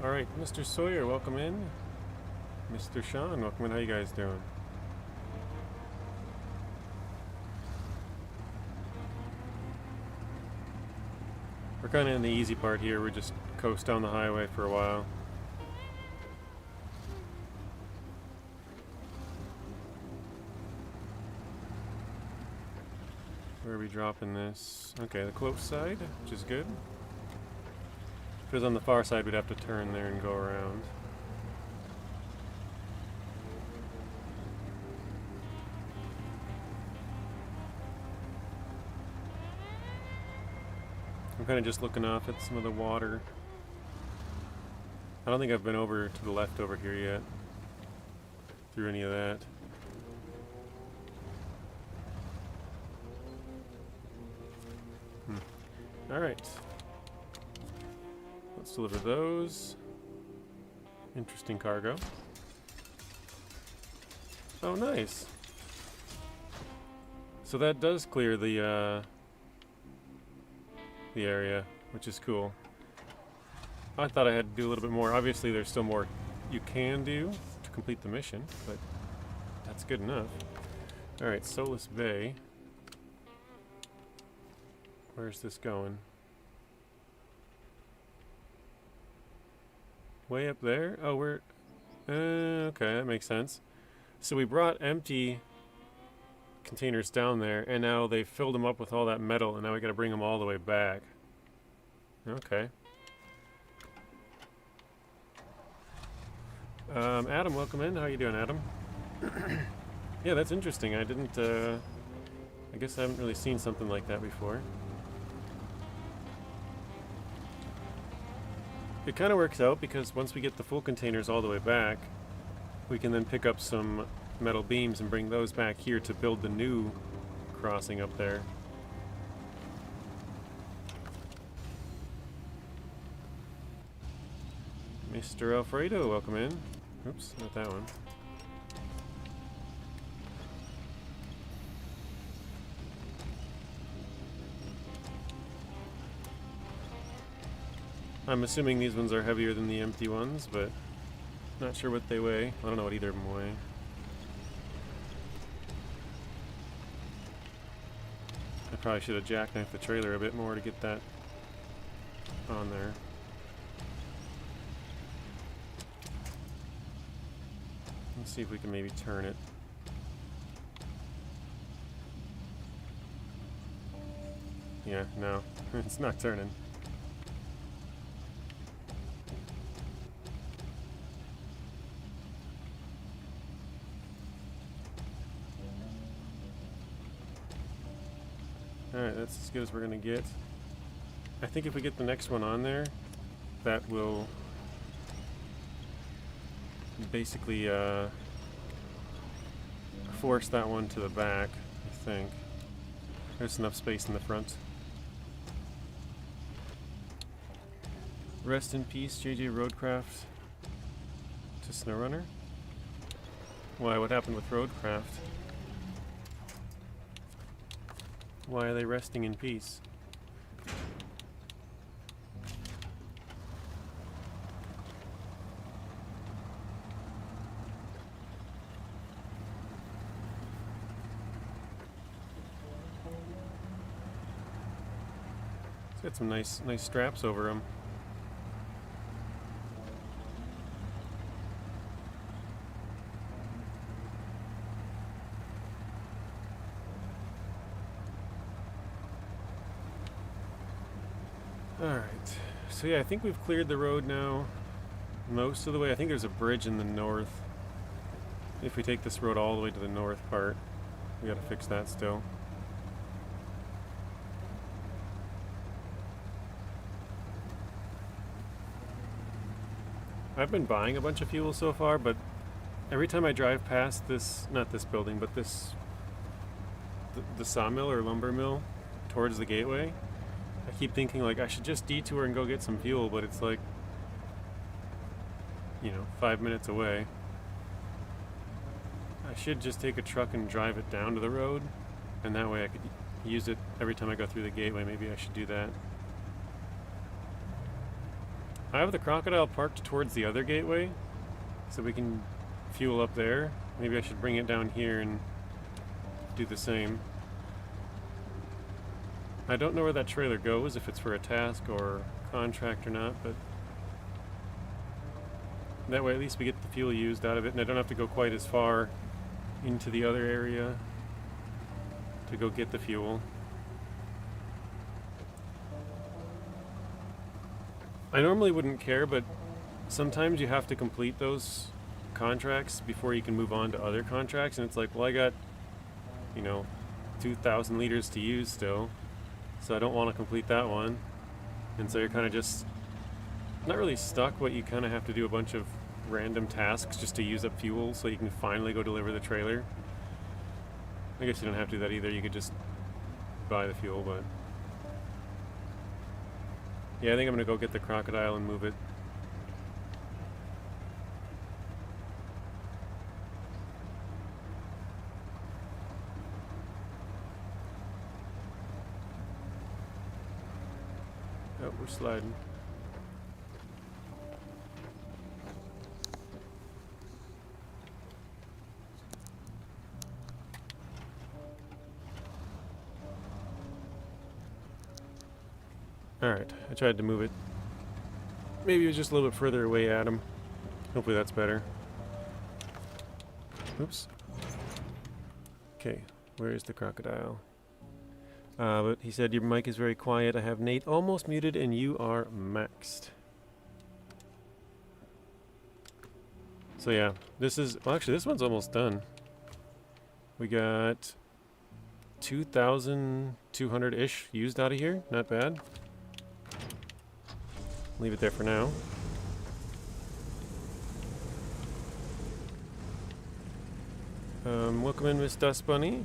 All right, Mr. Sawyer, welcome in. Mr. Sean, welcome in. How you guys doing? We're kind of in the easy part here. We're just coast down the highway for a while. Where are we dropping this? Okay, the close side, which is good. If it was on the far side, we'd have to turn there and go around. I'm kind of just looking off at some of the water. I don't think I've been over to the left over here yet, through any of that. Alright. Let's deliver those. Interesting cargo. Oh, nice. So that does clear the area, which is cool. I thought I had to do a little bit more. Obviously, there's still more you can do to complete the mission, but that's good enough. Alright, Solace Bay. Where's this going? Way up there? Oh, we're... okay, that makes sense. So we brought empty containers down there, and now they filled them up with all that metal, and now we gotta bring them all the way back. Okay. Adam, welcome in. How you doing, Adam? Yeah, that's interesting. I didn't, I guess I haven't really seen something like that before. It kind of works out because once we get the full containers all the way back, we can then pick up some metal beams and bring those back here to build the new crossing up there. Mr. Alfredo, welcome in. Oops, not that one. I'm assuming these ones are heavier than the empty ones, but not sure what they weigh. I don't know what either of them weigh. I probably should have jackknifed the trailer a bit more to get that on there. Let's see if we can maybe turn it. Yeah, no, it's not turning. Alright, that's as good as we're going to get. I think if we get the next one on there, that will basically force that one to the back, I think. There's enough space in the front. Rest in peace, JJ Roadcraft to SnowRunner. Why, what happened with Roadcraft? Why are they resting in peace? It's got some nice straps over them. Alright, so yeah, I think we've cleared the road now most of the way. I think there's a bridge in the north. If we take this road all the way to the north part, we gotta fix that still. I've been buying a bunch of fuel so far, but every time I drive past this, not this building, but this, the sawmill or lumber mill towards the gateway, I keep thinking like I should just detour and go get some fuel, but it's like, you know, 5 minutes away. I should just take a truck and drive it down to the road, and that way I could use it every time I go through the gateway. Maybe I should do that. I have the crocodile parked towards the other gateway, so we can fuel up there. Maybe I should bring it down here and do the same. I don't know where that trailer goes, if it's for a task or contract or not, but that way at least we get the fuel used out of it, and I don't have to go quite as far into the other area to go get the fuel. I normally wouldn't care, but sometimes you have to complete those contracts before you can move on to other contracts, and it's like, well, I got, 2,000 liters to use still, so I don't want to complete that one. And so you're kind of just not really stuck, but you kind of have to do a bunch of random tasks just to use up fuel so you can finally go deliver the trailer. I guess you don't have to do that either, you could just buy the fuel, but yeah, I think I'm gonna go get the crocodile and move it. Oh, we're sliding. Alright, I tried to move it. Maybe it was just a little bit further away, Adam. Hopefully that's better. Oops. Okay, where is the crocodile? But he said your mic is very quiet. I have Nate almost muted and you are maxed. So yeah, this is, well actually this one's almost done. We got 2,200-ish used out of here. Not bad. Leave it there for now. Welcome in, Miss Dust Bunny.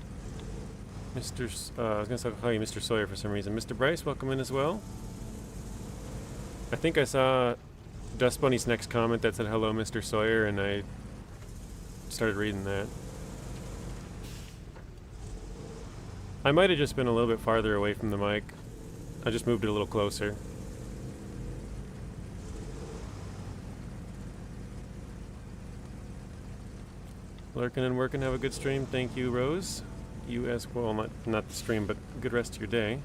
I was going to call you Mr. Sawyer for some reason. Mr. Bryce, welcome in as well. I think I saw Dust Bunny's next comment that said, hello, Mr. Sawyer, and I started reading that. I might have just been a little bit farther away from the mic. I just moved it a little closer. Lurking and working, have a good stream. Thank you, Rose. You as well, not the stream, but good rest of your day.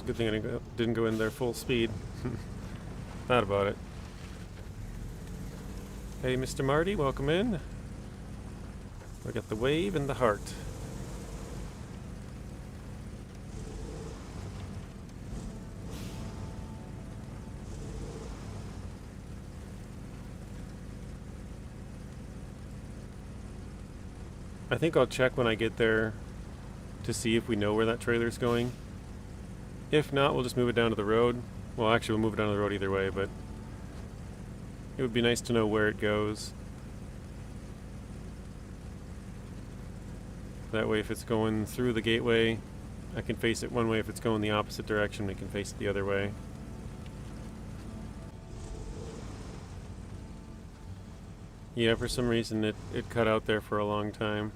Good thing I didn't go in there full speed. Thought about it. Hey, Mr. Marty, welcome in. We got the wave and the heart. I think I'll check when I get there to see if we know where that trailer's going. If not, we'll just move it down to the road. Well, actually, we'll move it down to the road either way, but it would be nice to know where it goes. That way, if it's going through the gateway, I can face it one way. If it's going the opposite direction, I can face it the other way. Yeah, for some reason, it cut out there for a long time.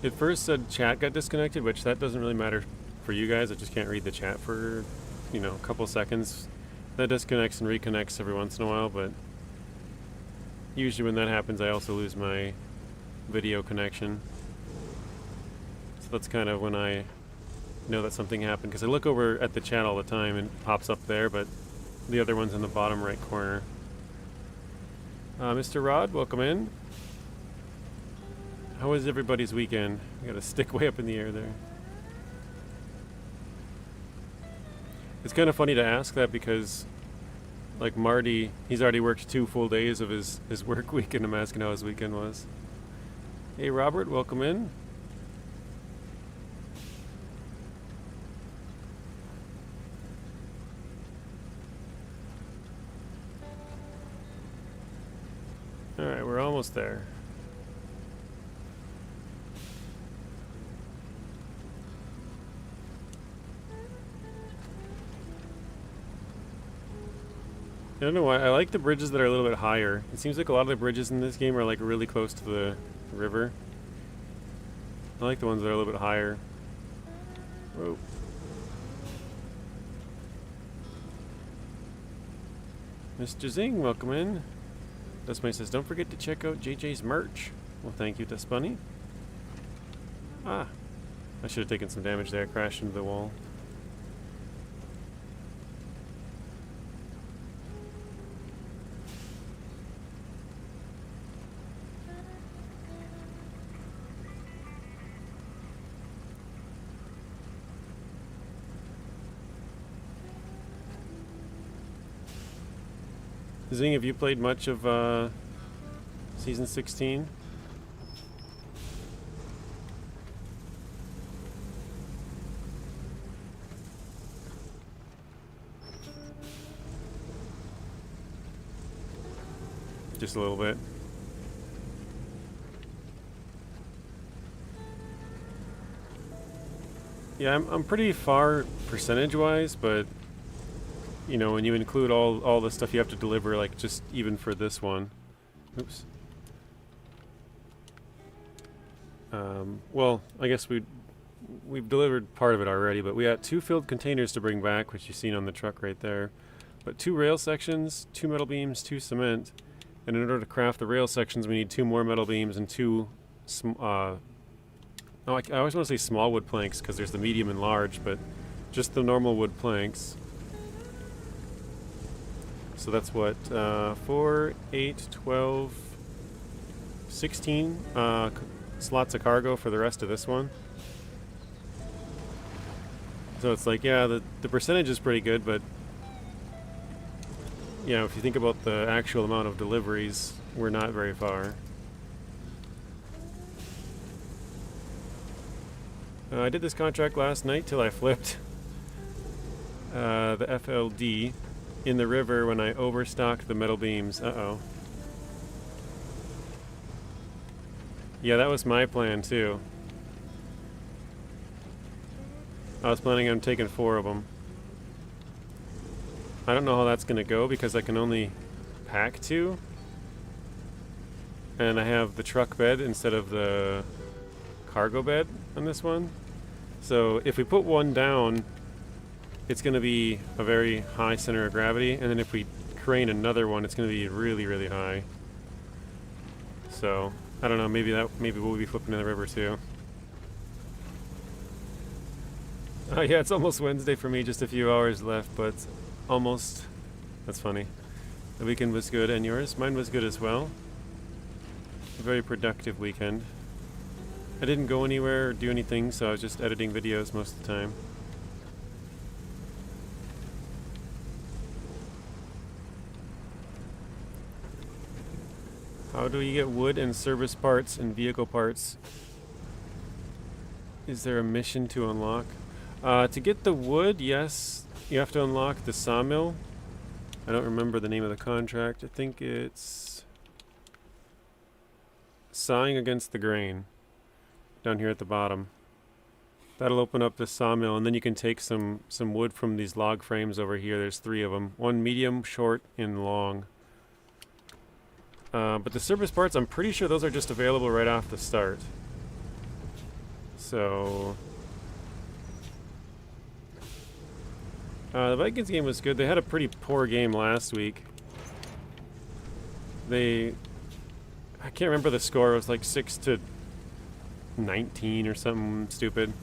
It first said chat got disconnected, which that doesn't really matter for you guys. I just can't read the chat for, a couple seconds. That disconnects and reconnects every once in a while, but usually when that happens, I also lose my video connection. So that's kind of when I know that something happened, because I look over at the chat all the time and it pops up there, but the other one's in the bottom right corner. Mr. Rod, welcome in. How was everybody's weekend? I got a stick way up in the air there. It's kind of funny to ask that because, like Marty, he's already worked 2 full days of his work week, and I'm asking how his weekend was. Hey Robert, welcome in. Alright, we're almost there. don't know why. I like the bridges that are a little bit higher. It seems like a lot of the bridges in this game are like really close to the river. I like the ones that are a little bit higher. Whoa. Mr. Zing, welcome in. Dustbunny says, don't forget to check out JJ's merch. Well, thank you, Dustbunny. Ah. I should have taken some damage there. I crashed into the wall. Zing, have you played much of Season 16? Just a little bit. Yeah, I'm pretty far percentage-wise, but you know, when you include all the stuff you have to deliver, like just even for this one. Oops. Well, I guess we've delivered part of it already, but we got 2 filled containers to bring back, which you've seen on the truck right there. But 2 rail sections, 2 metal beams, 2 cement. And in order to craft the rail sections, we need 2 more metal beams and 2 I always want to say small wood planks because there's the medium and large, but just the normal wood planks. So that's what, 4, 8, 12, 16 slots of cargo for the rest of this one. So it's like, yeah, the percentage is pretty good, but you know, if you think about the actual amount of deliveries, we're not very far. I did this contract last night till I flipped the FLD in the river when I overstocked the metal beams. Uh-oh. Yeah, that was my plan too. I was planning on taking 4 of them. I don't know how that's gonna go because I can only pack 2. And I have the truck bed instead of the cargo bed on this one. So if we put 1 down, it's going to be a very high center of gravity, and then if we crane another one, it's going to be really, really high. So I don't know. Maybe we'll be flipping in the river too. Oh yeah, it's almost Wednesday for me. Just a few hours left, but almost. That's funny. The weekend was good, and yours? Mine was good as well. A very productive weekend. I didn't go anywhere or do anything, so I was just editing videos most of the time. How do you get wood and service parts and vehicle parts? Is there a mission to unlock? To get the wood, yes, you have to unlock the sawmill. I don't remember the name of the contract. I think it's sawing against the grain down here at the bottom. That'll open up the sawmill, and then you can take some wood from these log frames over here. There's 3 of them. 1 medium, short, and long. But the service parts, I'm pretty sure those are just available right off the start. So the Vikings game was good. They had a pretty poor game last week. I can't remember the score. It was like 6-19 or something stupid.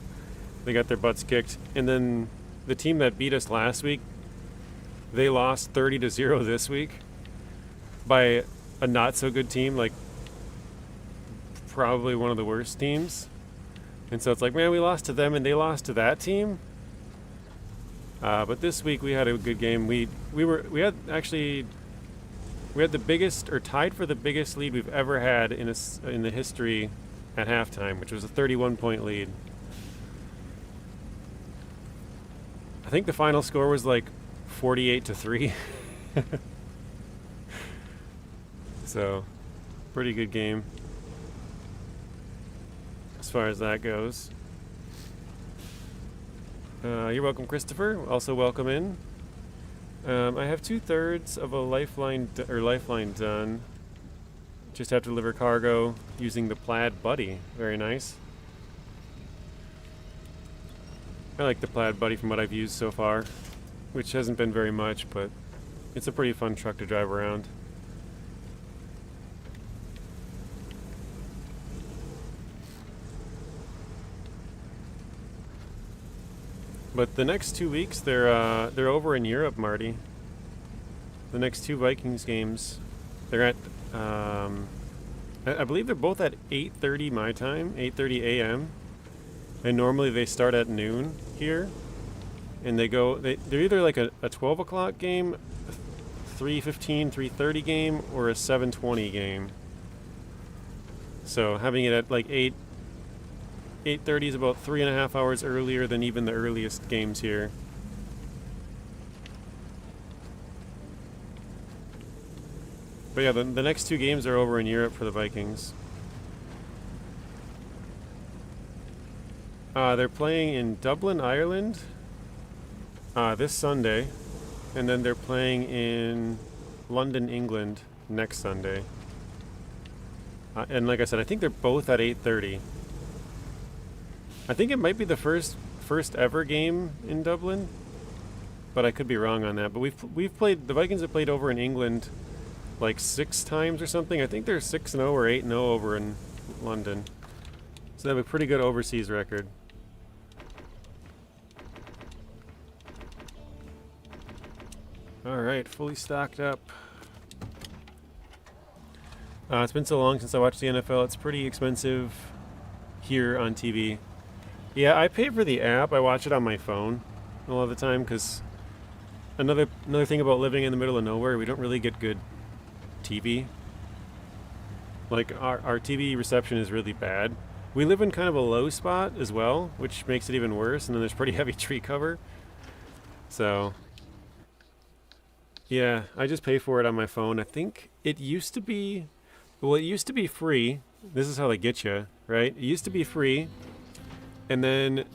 They got their butts kicked. And then the team that beat us last week, they lost 30-0 this week by a not so good team, like probably one of the worst teams. And so it's like, man, we lost to them and they lost to that team. But this week we had a good game. We had the biggest, or tied for the biggest lead we've ever had in the history at halftime, which was a 31-point lead. I think the final score was like 48-3. So, pretty good game as far as that goes. You're welcome, Christopher. Also welcome in. I have 2/3 of a lifeline done. Just have to deliver cargo using the plaid buddy. Very nice. I like the plaid buddy from what I've used so far, which hasn't been very much, but it's a pretty fun truck to drive around. But the next 2 weeks, they're over in Europe, Marty. The next 2 Vikings games, they're at I believe they're both at 8:30 my time, 8:30 a.m. And normally they start at noon here, and they're either like a 12 o'clock game, 3:15, 3:30 game, or a 7:20 game. So having it at like 8:30 is about 3.5 hours earlier than even the earliest games here. But yeah, the next 2 games are over in Europe for the Vikings. They're playing in Dublin, Ireland this Sunday, and then they're playing in London, England next Sunday. And like I said, I think they're both at 8:30. I think it might be the first ever game in Dublin, but I could be wrong on that. But the Vikings have played over in England like 6 times or something. I think they're 6-0 or 8-0 over in London. So they have a pretty good overseas record. Alright, fully stocked up. It's been so long since I watched the NFL. It's pretty expensive here on TV. Yeah, I pay for the app. I watch it on my phone a lot of the time because another thing about living in the middle of nowhere, we don't really get good TV. Like our TV reception is really bad. We live in kind of a low spot as well, which makes it even worse, and then there's pretty heavy tree cover. So yeah, I just pay for it on my phone. I think it used to be free. This is how they get you, right? It used to be free, and then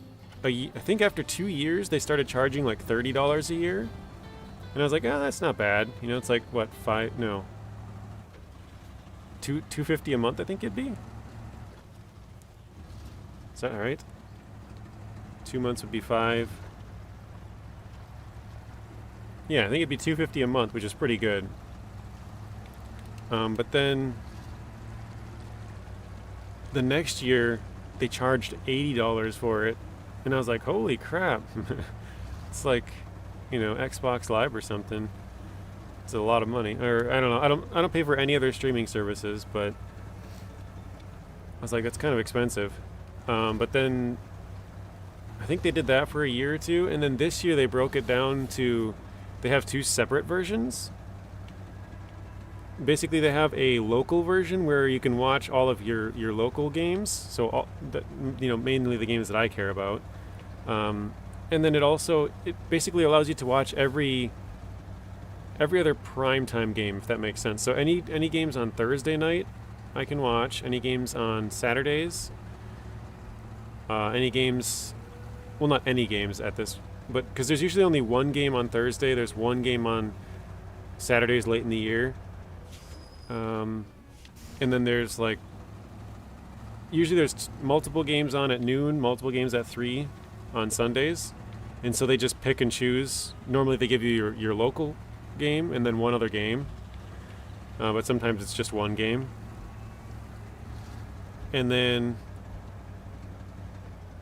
I think after 2 years they started charging like $30 a year, and I was like, oh, that's not bad. You know, it's like what, $250 a month, I think it'd be. Is that all right? 2 months would be 5. Yeah, I think it'd be $250 a month, which is pretty good. But then the next year they charged $80 for it, and I was like, holy crap. It's like, you know, Xbox Live or something. It's a lot of money. Or I don't know. I don't pay for any other streaming services, but I was like, that's kind of expensive. But then I think they did that for a year or two, and then this year they broke it down to, they have 2 separate versions. Basically, they have a local version where you can watch all of your local games. So, mainly the games that I care about. And then it basically allows you to watch every other primetime game, if that makes sense. So any games on Thursday night, I can watch. Any games on Saturdays. Any games, well, not any games at this, but because there's usually only 1 game on Thursday. There's 1 game on Saturdays late in the year. And then there's usually there's multiple games on at noon, multiple games at 3 on Sundays. And so they just pick and choose. Normally they give you your local game and then 1 other game. But sometimes it's just 1 game. And then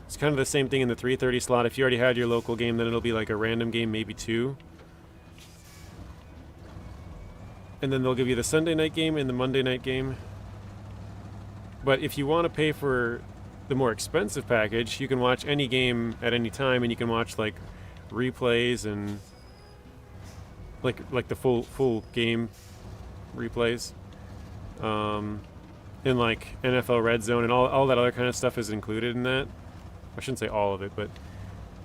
it's kind of the same thing in the 3:30 slot. If you already had your local game, then it'll be like a random game, maybe 2. And then they'll give you the Sunday night game and the Monday night game. But if you want to pay for the more expensive package, you can watch any game at any time, and you can watch like replays and like the full game replays. And like NFL Red Zone and all that other kind of stuff is included in that. I shouldn't say all of it, but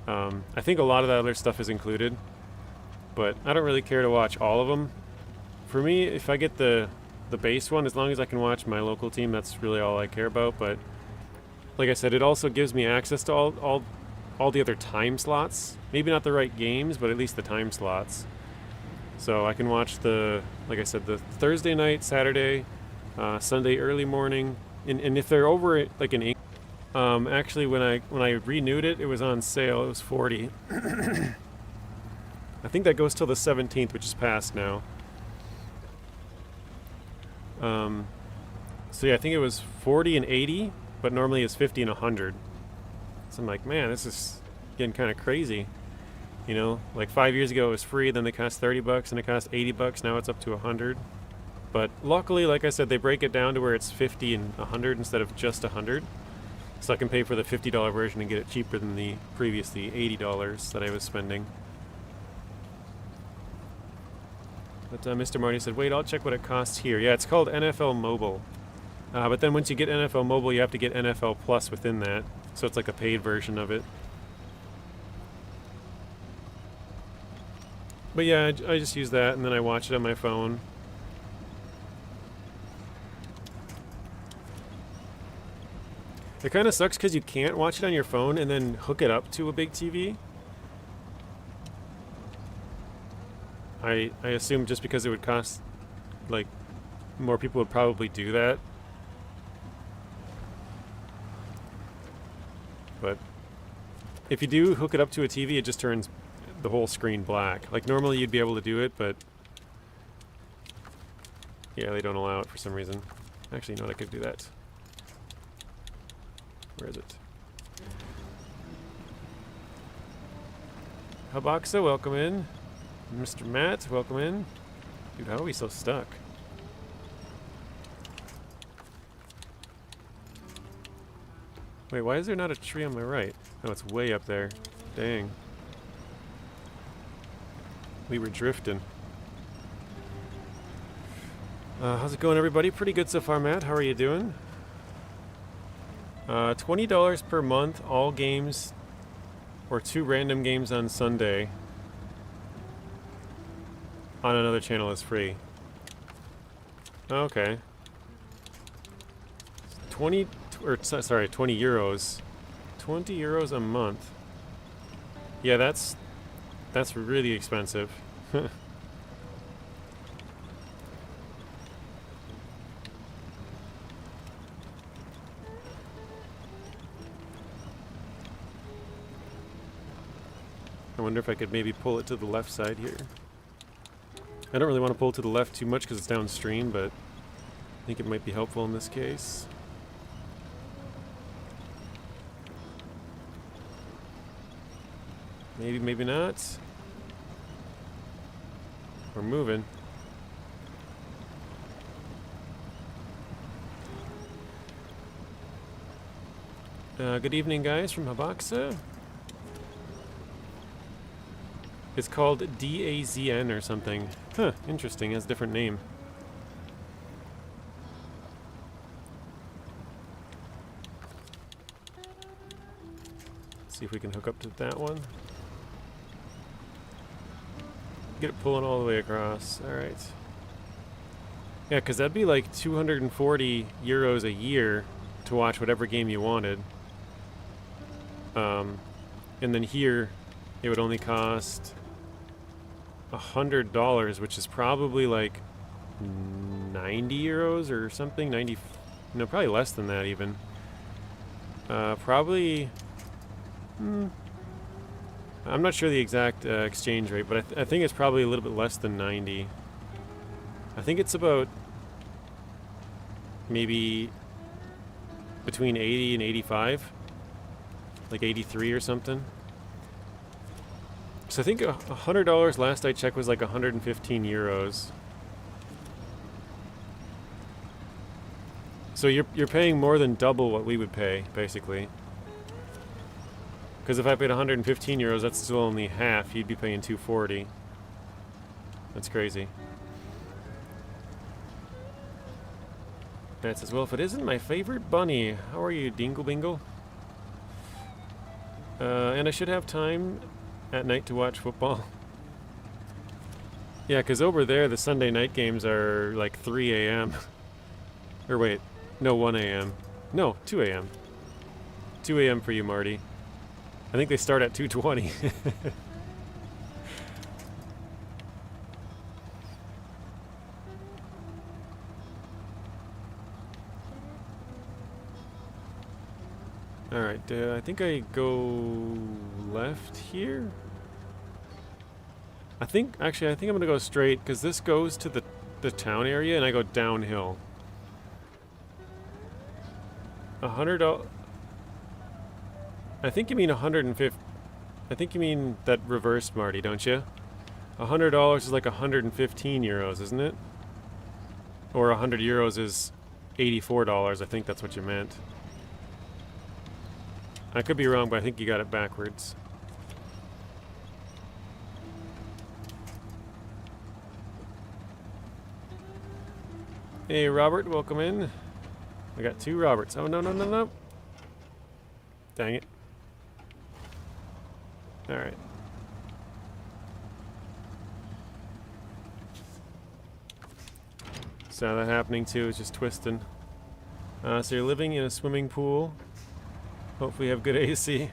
I think a lot of that other stuff is included. But I don't really care to watch all of them. For me, if I get the base one, as long as I can watch my local team, that's really all I care about. But like I said, it also gives me access to all the other time slots. Maybe not the right games, but at least the time slots. So I can watch like I said, the Thursday night, Saturday, Sunday early morning, and if they're over like in actually when I renewed it, it was on sale. It was 40. I think that goes till the 17th, which is past now. So yeah, I think it was 40 and 80, but normally it's 50 and 100. So I'm like, man, this is getting kind of crazy. You know, like 5 years ago it was free, then they cost $30, and it cost $80. Now it's up to 100. But luckily, like I said, they break it down to where it's 50 and 100 instead of just 100. So I can pay for the $50 version and get it cheaper than the previously $80 that I was spending. But Mr. Marty said, wait, I'll check what it costs here. Yeah, it's called NFL Mobile. But then once you get NFL Mobile, you have to get NFL Plus within that. So it's like a paid version of it. But yeah, I just use that, and then I watch it on my phone. It kind of sucks because you can't watch it on your phone and then hook it up to a big TV. I assume just because it would cost, like, more people would probably do that. But if you do hook it up to a TV, it just turns the whole screen black. Like, normally you'd be able to do it, but yeah, they don't allow it for some reason. Actually, you know what, I could do that. Where is it? Habaxa, welcome in. Mr. Matt, welcome in. Dude, how are we so stuck? Wait, why is there not a tree on my right? Oh, it's way up there. Dang. We were drifting. How's it going, everybody? Pretty good so far, Matt. How are you doing? $20 per month, all games, or 2 random games on Sunday on another channel is free. Okay. 20 euros. 20 euros a month. Yeah, that's really expensive. I wonder if I could maybe pull it to the left side here. I don't really want to pull it to the left too much because it's downstream, but I think it might be helpful in this case. Maybe, maybe not. We're moving. Good evening, guys, from Habaxa. It's called DAZN or something. Huh, interesting. It has a different name. Let's see if we can hook up to that one. Get it pulling all the way across. Alright. Yeah, because that'd be like 240 euros a year to watch whatever game you wanted. And then here, it would only cost $100, which is probably like 90 euros or something. 90, no, probably less than that even. Probably, I'm not sure the exact exchange rate, but I think it's probably a little bit less than 90. I think it's about maybe between 80 and 85, like 83 or something. So I think $100 last I checked was like 115 euros. So you're paying more than double what we would pay, basically. Because if I paid 115 euros, that's still only half. You'd be paying 240. That's crazy. Matt says, well, if it isn't my favorite bunny, how are you, Dingle Bingle? And I should have time at night to watch football. Yeah, because over there, the Sunday night games are like 3 a.m. Or wait, no, 1 a.m. No, 2 a.m. 2 a.m. for you, Marty. I think they start at 2:20. Alright, I think I go left here? Actually, I think I'm gonna go straight, because this goes to the town area, and I go downhill. $100... I think you mean 150... I think you mean that reverse, Marty, don't you? $100 is like 115 euros, isn't it? Or 100 euros is $84, I think that's what you meant. I could be wrong, but I think you got it backwards. Hey, Robert, welcome in. I got 2 Roberts. Oh, no, no, no, no. Dang it. Alright. Saw that happening too, it's just twisting. So you're living in a swimming pool. Hopefully you have good AC.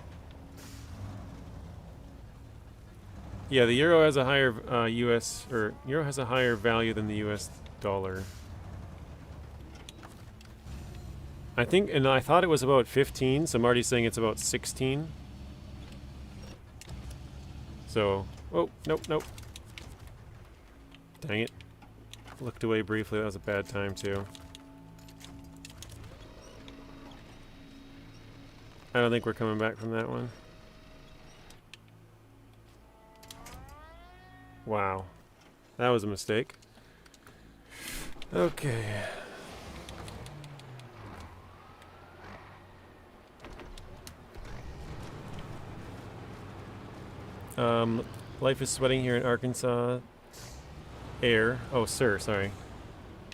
Yeah, the euro has a higher euro has a higher value than the US dollar. I think, and I thought it was about 15, so Marty's saying it's about 16. So, oh, nope, nope. Dang it. Looked away briefly, that was a bad time too. I don't think we're coming back from that one. Wow. That was a mistake. Okay. Life is sweating here in Arkansas. Air. Oh, sir, sorry.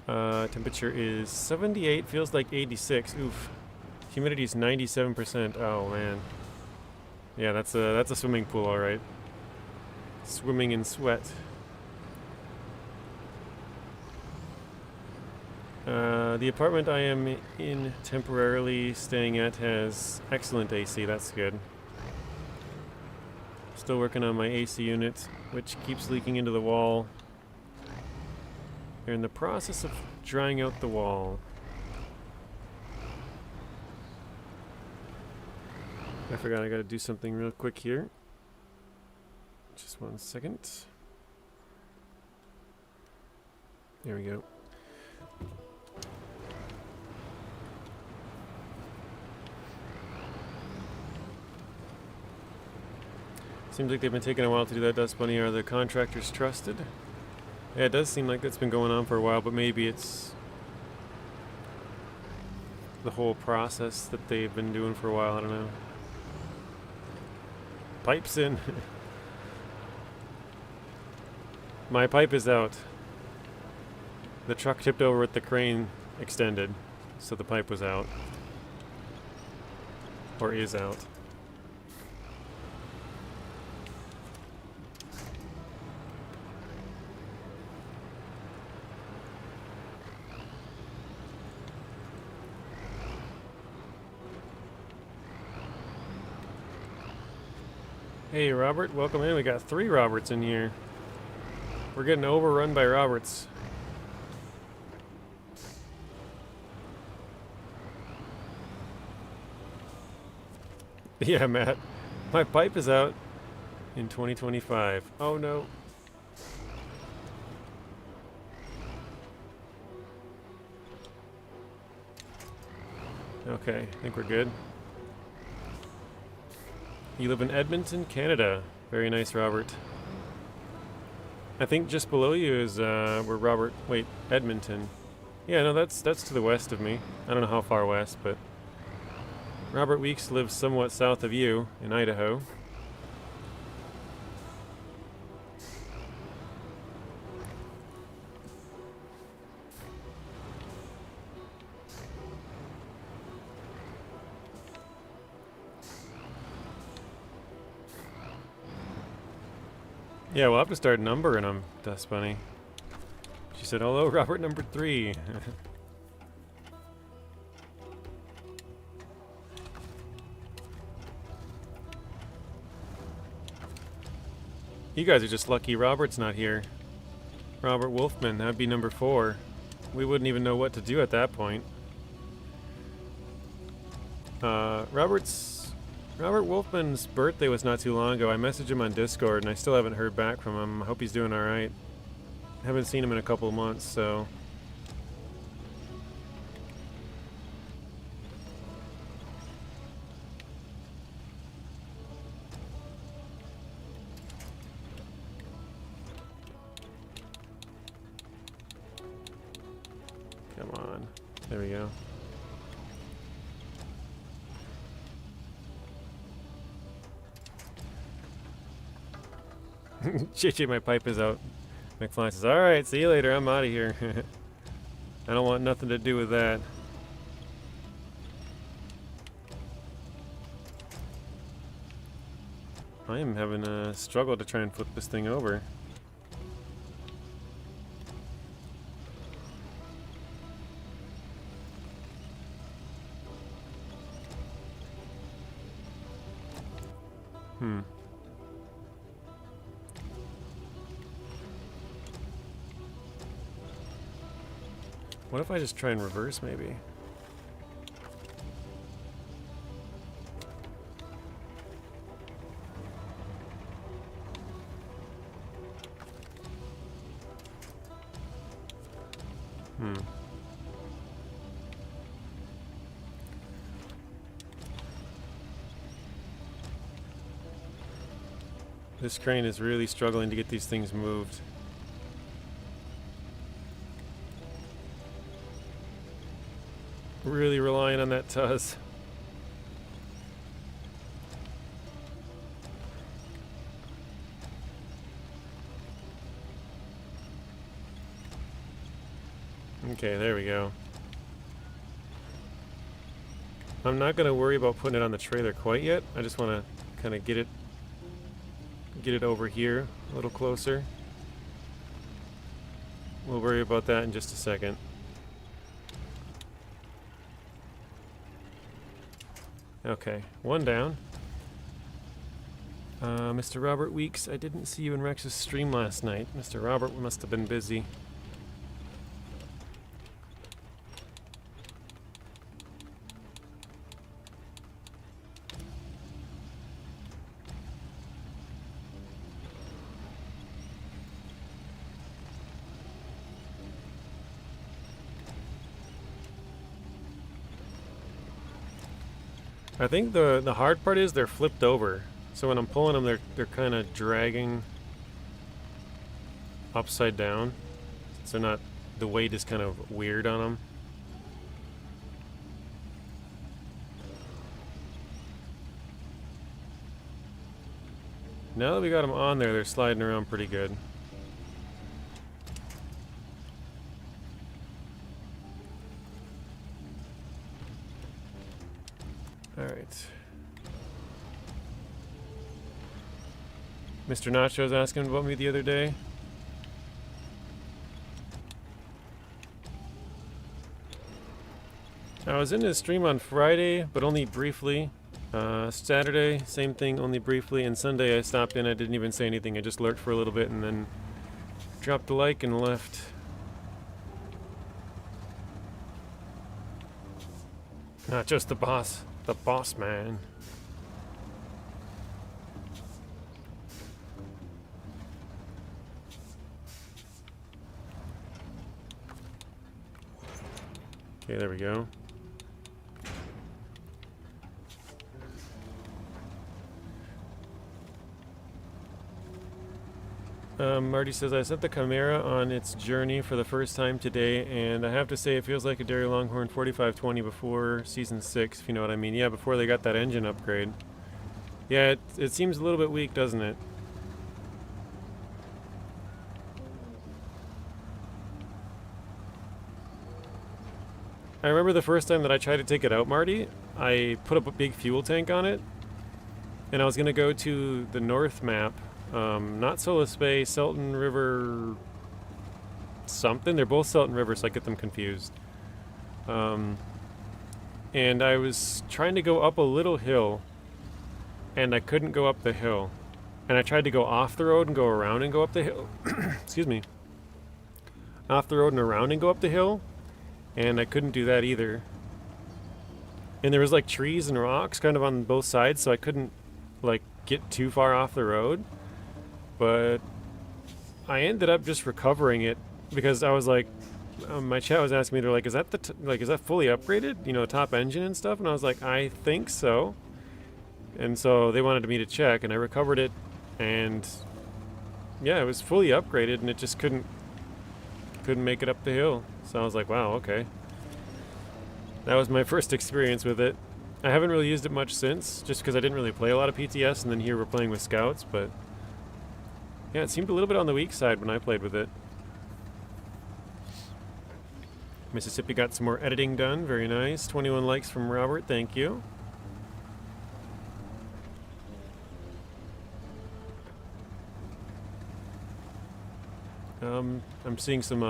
Temperature is 78, feels like 86. Oof. Humidity is 97%. Oh, man. Yeah, that's a swimming pool, all right. Swimming in sweat. The apartment I am in temporarily staying at has excellent AC. That's good. Still working on my AC unit, which keeps leaking into the wall. They're in the process of drying out the wall. I forgot I gotta do something real quick here. Just 1 second. There we go. Seems like they've been taking a while to do that, Dust Bunny. Are the contractors trusted? Yeah, it does seem like that's been going on for a while, but maybe it's the whole process that they've been doing for a while. I don't know. Pipe's in. My pipe is out. The truck tipped over with the crane extended, so the pipe was out. Or is out. Hey Robert, welcome in. We got 3 Roberts in here. We're getting overrun by Roberts. Yeah, Matt. My pipe is out in 2025. Oh no. Okay, I think we're good. You live in Edmonton, Canada. Very nice, Robert. I think just below you is where Robert... Wait, Edmonton. Yeah, no, that's to the west of me. I don't know how far west, but... Robert Weeks lives somewhat south of you, in Idaho. Yeah, we'll have to start numbering them, Dust Bunny. She said, hello, Robert number 3. You guys are just lucky Robert's not here. Robert Wolfman, that'd be number 4. We wouldn't even know what to do at that point. Robert Wolfman's birthday was not too long ago. I messaged him on Discord and I still haven't heard back from him. I hope he's doing alright. Haven't seen him in a couple of months, so... Come on. There we go. JJ, my pipe is out. McFly says, alright, see you later, I'm out of here. I don't want nothing to do with that. I am having a struggle to try and flip this thing over. What if I just try and reverse, maybe? This crane is really struggling to get these things moved. Really relying on that Tuz. Okay, there we go. I'm not going to worry about putting it on the trailer quite yet. I just want to kind of get it over here a little closer. We'll worry about that in just a second. Okay, one down. Mr. Robert Weeks, I didn't see you in Rex's stream last night. Mr. Robert must have been busy. I think the hard part is they're flipped over. So when I'm pulling them, they're kind of dragging upside down. So not, the weight is kind of weird on them. Now that we got them on there, they're sliding around pretty good. Alright. Mr. Nacho was asking about me the other day. I was in his stream on Friday, but only briefly. Saturday, same thing, only briefly. And Sunday I stopped in, I didn't even say anything. I just lurked for a little bit and then dropped a like and left. Not just the boss man. Okay, there we go. Marty says, I set the Chimera on its journey for the first time today, and I have to say it feels like a Dairy Longhorn 4520 before Season 6, if you know what I mean. Yeah, before they got that engine upgrade. Yeah, it seems a little bit weak, doesn't it? I remember the first time that I tried to take it out, Marty, I put up a big fuel tank on it, and I was going to go to the north map. Not Solus Bay, Selton River something. They're both Selton River, so I get them confused. And I was trying to go up a little hill, and I couldn't go up the hill. And I tried to go off the road and go around and go up the hill. Excuse me. Off the road and around and go up the hill, and I couldn't do that either. and there was like trees and rocks kind of on both sides, so I couldn't like get too far off the road. But I ended up just recovering it because I was like, my chat was asking me, they're like, is that is that fully upgraded? You know, top engine and stuff? And I was like, I think so. And so they wanted me to check, and I recovered it, and yeah, it was fully upgraded, and it just couldn't make it up the hill. So I was like, wow, okay. That was my first experience with it. I haven't really used it much since, just because I didn't really play a lot of PTS, and then here we're playing with scouts, but yeah, it seemed a little bit on the weak side when I played with it. Mississippi got some more editing done, very nice. 21 likes from Robert, thank you. I'm seeing some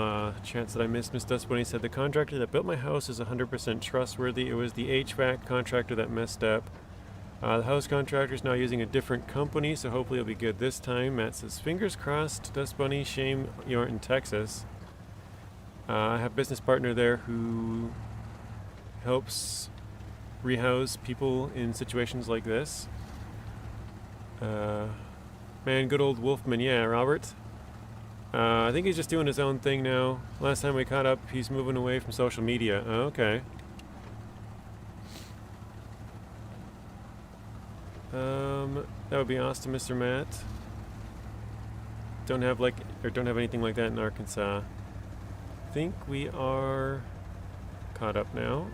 chats that I missed. Miss Dust Bunny said, the contractor that built my house is 100% trustworthy. It was the HVAC contractor that messed up. The house contractor is now using a different company, so hopefully it'll be good this time. Matt says, fingers crossed, Dust Bunny, shame you aren't in Texas. I have a business partner there who helps rehouse people in situations like this. Man, good old Wolfman, yeah, Robert. I think he's just doing his own thing now. Last time we caught up, he's moving away from social media. Oh, okay. That would be awesome, Mr. Matt. Don't have anything like that in Arkansas. I think we are caught up now.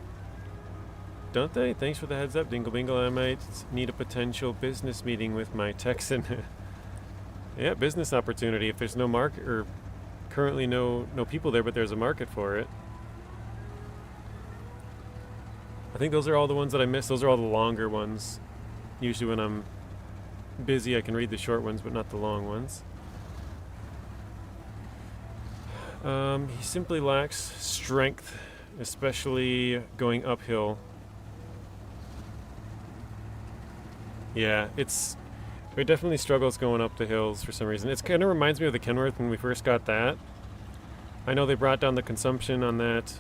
Don't they? Thanks for the heads up, Dingle Bingle. I might need a potential business meeting with my Texan. Yeah, business opportunity. If there's no market, or currently no people there, but there's a market for it. I think those are all the ones that I missed. Those are all the longer ones. Usually when I'm busy, I can read the short ones, but not the long ones. He simply lacks strength, especially going uphill. Yeah, it definitely struggles going up the hills for some reason. It kind of reminds me of the Kenworth when we first got that. I know they brought down the consumption on that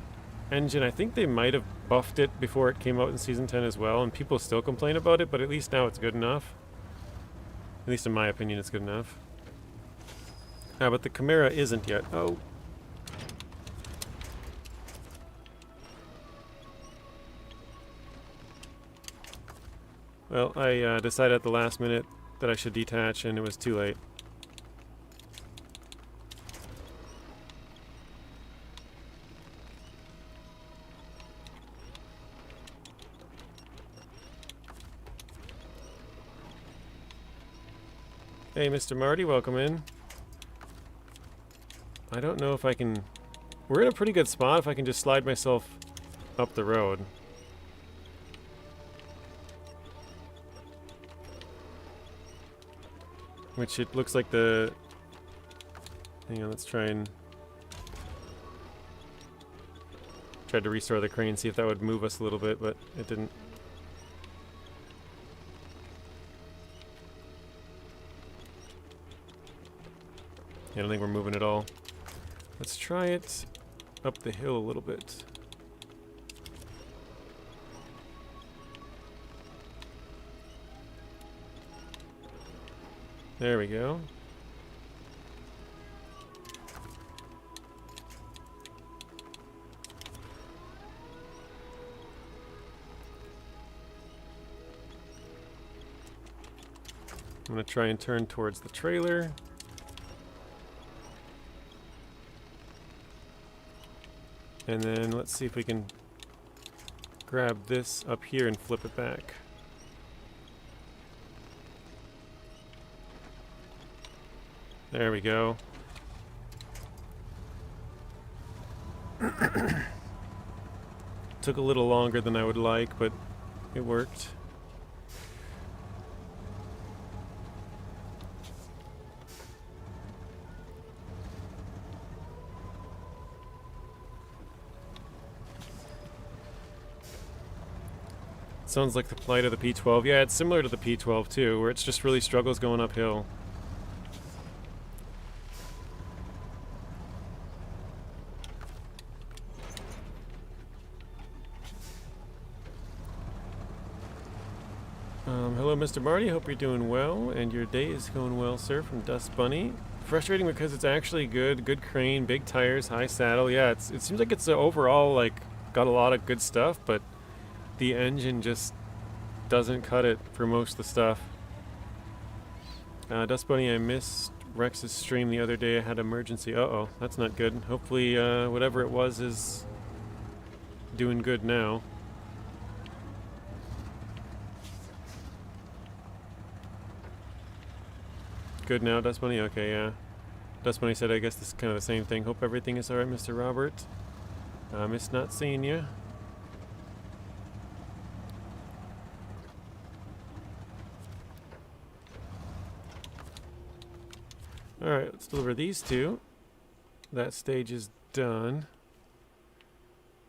engine. I think they might have buffed it before it came out in Season 10 as well, and people still complain about it, but at least now it's good enough. At least in my opinion, it's good enough. But the Chimera isn't yet. Oh. Well, I decided at the last minute that I should detach, and it was too late. Hey, Mr. Marty, welcome in. I don't know if I can... We're in a pretty good spot if I can just slide myself up the road. Which it looks like the... Hang on, let's try and... Tried to restore the crane, see if that would move us a little bit, but it didn't. I don't think we're moving at all. Let's try it up the hill a little bit. There we go. I'm going to try and turn towards the trailer. And then let's see if we can grab this up here and flip it back. There we go. Took a little longer than I would like, but it worked. Sounds like the plight of the P12. Yeah, it's similar to the P12 too, where it's just really struggles going uphill. Hello, Mr. Marty. Hope you're doing well, and your day is going well, sir. From Dust Bunny. Frustrating because it's actually good. Good crane, big tires, high saddle. Yeah, it seems like it's overall like got a lot of good stuff, but the engine just doesn't cut it for most of the stuff. Dust Bunny, I missed Rex's stream the other day. I had emergency. Uh-oh, that's not good. Hopefully, whatever it was is doing good now. Good now, Dust Bunny? Okay, yeah. Dust Bunny said, I guess this is kind of the same thing. Hope everything is alright, Mr. Robert. Miss not seeing you. Alright, let's deliver these two. That stage is done.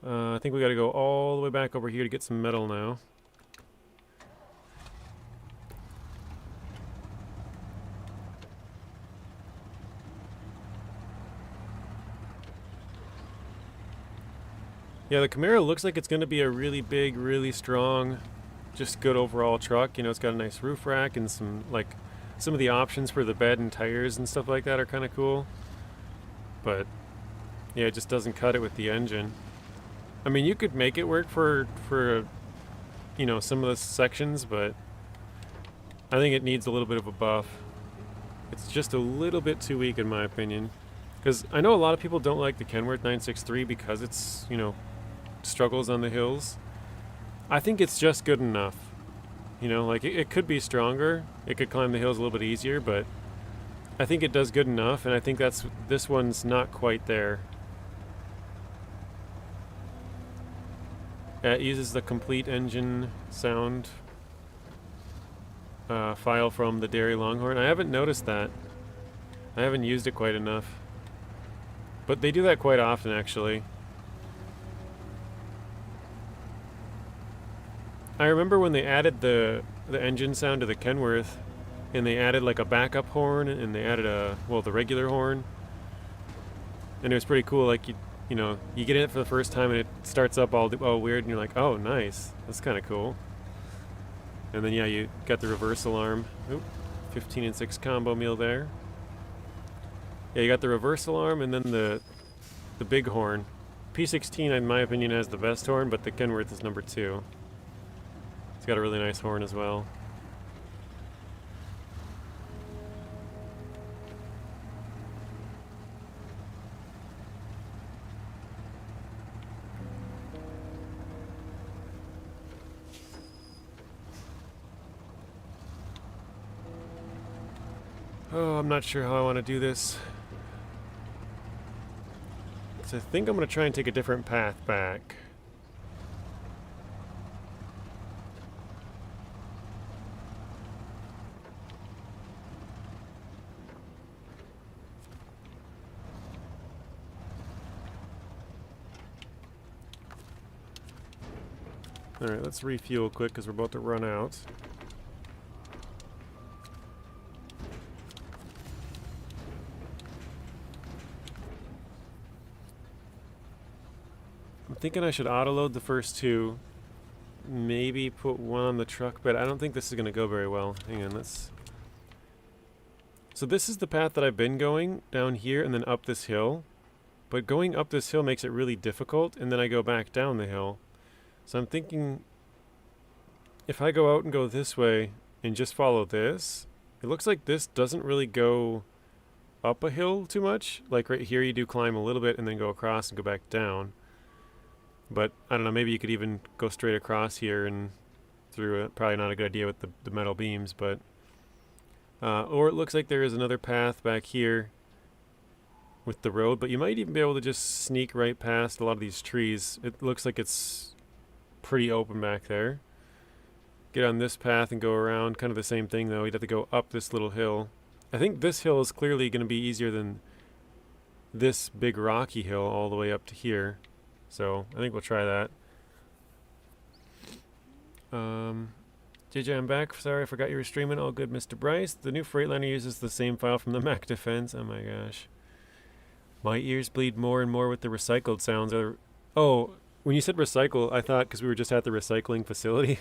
I think we gotta go all the way back over here to get some metal now. Yeah, the Camaro looks like it's going to be a really big, really strong, just good overall truck. You know, it's got a nice roof rack and some of the options for the bed and tires and stuff like that are kind of cool. But yeah, it just doesn't cut it with the engine. I mean, you could make it work for you know, some of the sections, but I think it needs a little bit of a buff. It's just a little bit too weak in my opinion. Because I know a lot of people don't like the Kenworth 963 because it's, you know, struggles on the hills. I think it's just good enough. You know, like it could be stronger. It could climb the hills a little bit easier, but I think it does good enough, and I think this one's not quite there. It uses the complete engine sound file from the Dairy Longhorn. I haven't noticed that. I haven't used it quite enough. But they do that quite often, actually. I remember when they added the engine sound to the Kenworth, and they added like a backup horn, and they added the regular horn. And it was pretty cool. Like you know, you get in it for the first time, and it starts up all weird, and you're like, oh, nice, that's kind of cool. And then yeah, you got the reverse alarm. Oop, 15 and 6 combo meal there. Yeah, you got the reverse alarm, and then the big horn. P16, in my opinion, has the best horn, but the Kenworth is number 2. It's got a really nice horn as well. Oh, I'm not sure how I want to do this. So I think I'm going to try and take a different path back. Alright, let's refuel quick because we're about to run out. I'm thinking I should auto-load the first 2. Maybe put 1 on the truck, but I don't think this is going to go very well. Hang on, let's... So this is the path that I've been going, down here and then up this hill. But going up this hill makes it really difficult, and then I go back down the hill. So I'm thinking, if I go out and go this way and just follow this, it looks like this doesn't really go up a hill too much. Like right here you do climb a little bit and then go across and go back down. But I don't know, maybe you could even go straight across here and through it. Probably not a good idea with the metal beams, but... or it looks like there is another path back here with the road, but you might even be able to just sneak right past a lot of these trees. It looks like it's pretty open back there. Get on this path and go around. Kind of the same thing, though. You'd have to go up this little hill. I think this hill is clearly going to be easier than this big rocky hill all the way up to here. So I think we'll try that. JJ, I'm back. Sorry, I forgot you were streaming. All good, Mr. Bryce. The new Freightliner uses the same file from the Mac Defense. Oh my gosh. My ears bleed more and more with the recycled sounds. Oh, when you said recycle, I thought because we were just at the recycling facility.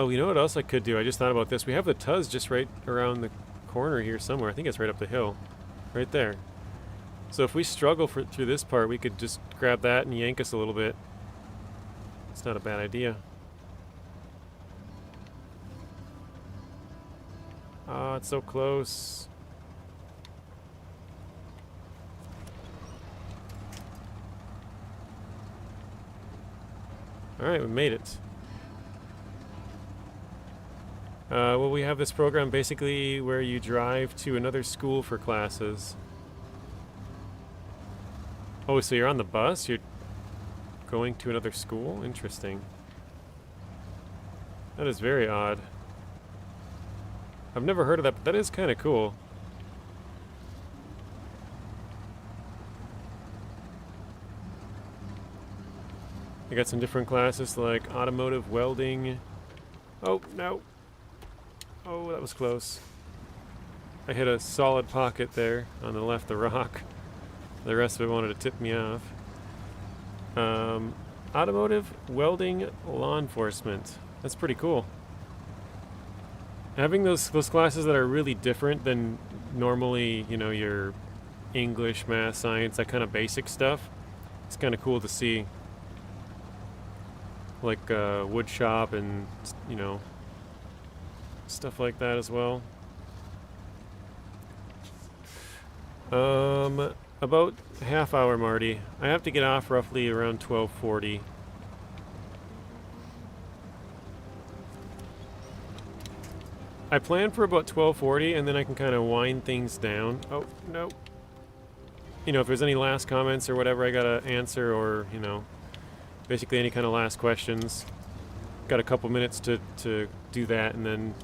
Oh, you know what else I could do? I just thought about this. We have the Tuz just right around the corner here somewhere. I think it's right up the hill. Right there. So if we struggle through this part, we could just grab that and yank us a little bit. It's not a bad idea. Ah, it's so close. Alright, we made it. Well, we have this program basically where you drive to another school for classes. Oh, so you're on the bus? You're going to another school? Interesting. That is very odd. I've never heard of that, but that is kind of cool. I got some different classes like automotive, welding. Oh, no. Oh, that was close. I hit a solid pocket there on the left, the rock. The rest of it wanted to tip me off. Automotive, welding, law enforcement. That's pretty cool. Having those classes that are really different than normally, you know, your English, math, science, that kind of basic stuff. It's kind of cool to see. Like wood shop and, you know, stuff like that as well. About half hour, Marty. I have to get off roughly around 12:40. I plan for about 12:40, and then I can kind of wind things down. Oh, no. You know, if there's any last comments or whatever I gotta answer, or, you know, basically any kind of last questions. Got a couple minutes to do that, and then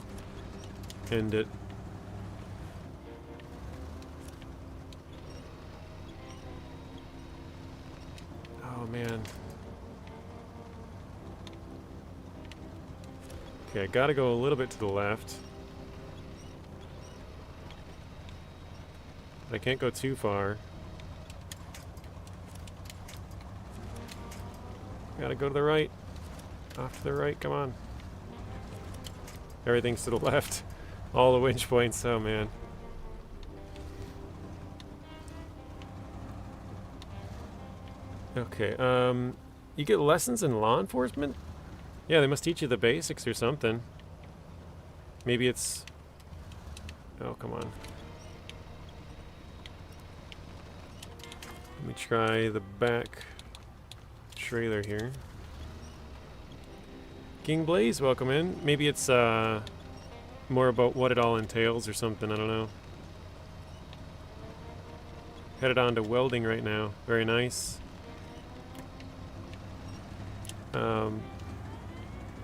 end it. Oh, man. Okay, I gotta go a little bit to the left. But I can't go too far. Gotta go to the right. Off to the right, come on. Everything's to the left. All the winch points, oh man. Okay, you get lessons in law enforcement? Yeah, they must teach you the basics or something. Maybe it's... Oh, come on. Let me try the back trailer here. King Blaze, welcome in. Maybe it's more about what it all entails or something, I don't know. Headed on to welding right now. Very nice.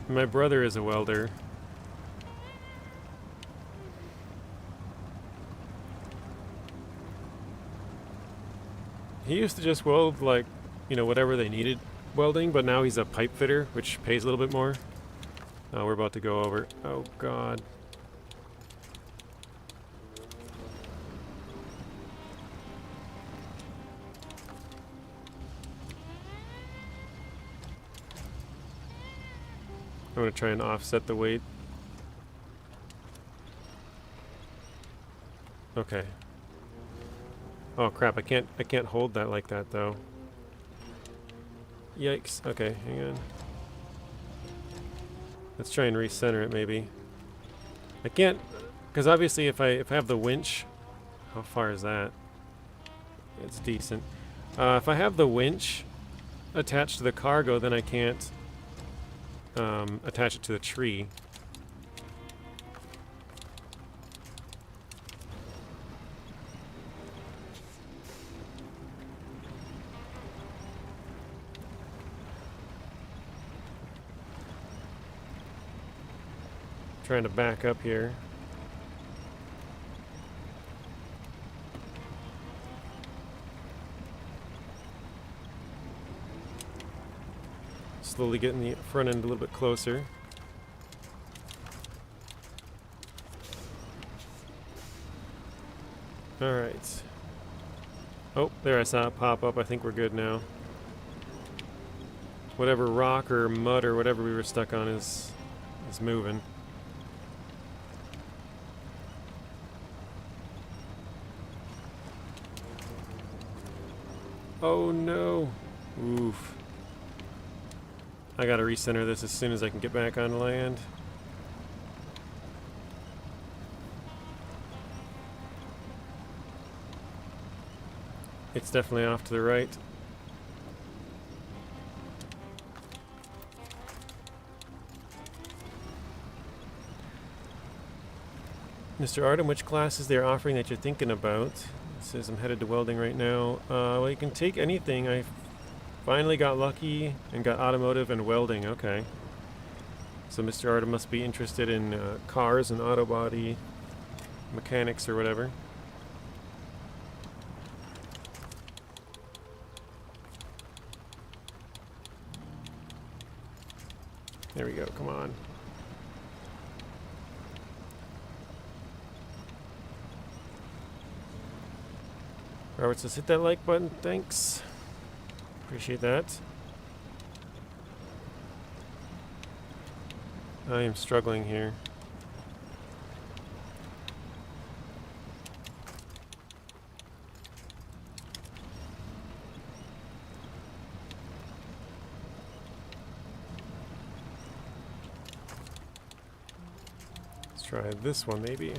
My brother is a welder. He used to just weld, like, you know, whatever they needed welding, but now he's a pipe fitter, which pays a little bit more. Oh, we're about to go over. Oh, God. I'm going to try and offset the weight. Okay. Oh crap, I can't hold that like that though. Yikes. Okay, hang on. Let's try and recenter it maybe. I can't, because obviously if I have the winch, how far is that? It's decent. If I have the winch attached to the cargo, then I can't attach it to the tree. Trying to back up here. Slowly getting the front end a little bit closer. Alright. Oh, there, I saw it pop up. I think we're good now. Whatever rock or mud or whatever we were stuck on is is moving. Oh no! Oof. I gotta recenter this as soon as I can get back on land. It's definitely off to the right. Mr. Artem, which classes they're offering that you're thinking about? It says I'm headed to welding right now. Well, you can take anything. I finally got lucky and got automotive and welding. Okay. So Mr. Artem must be interested in cars and auto body mechanics or whatever. There we go. Come on. Robert says hit that like button. Thanks. Appreciate that. I am struggling here. Let's try this one maybe.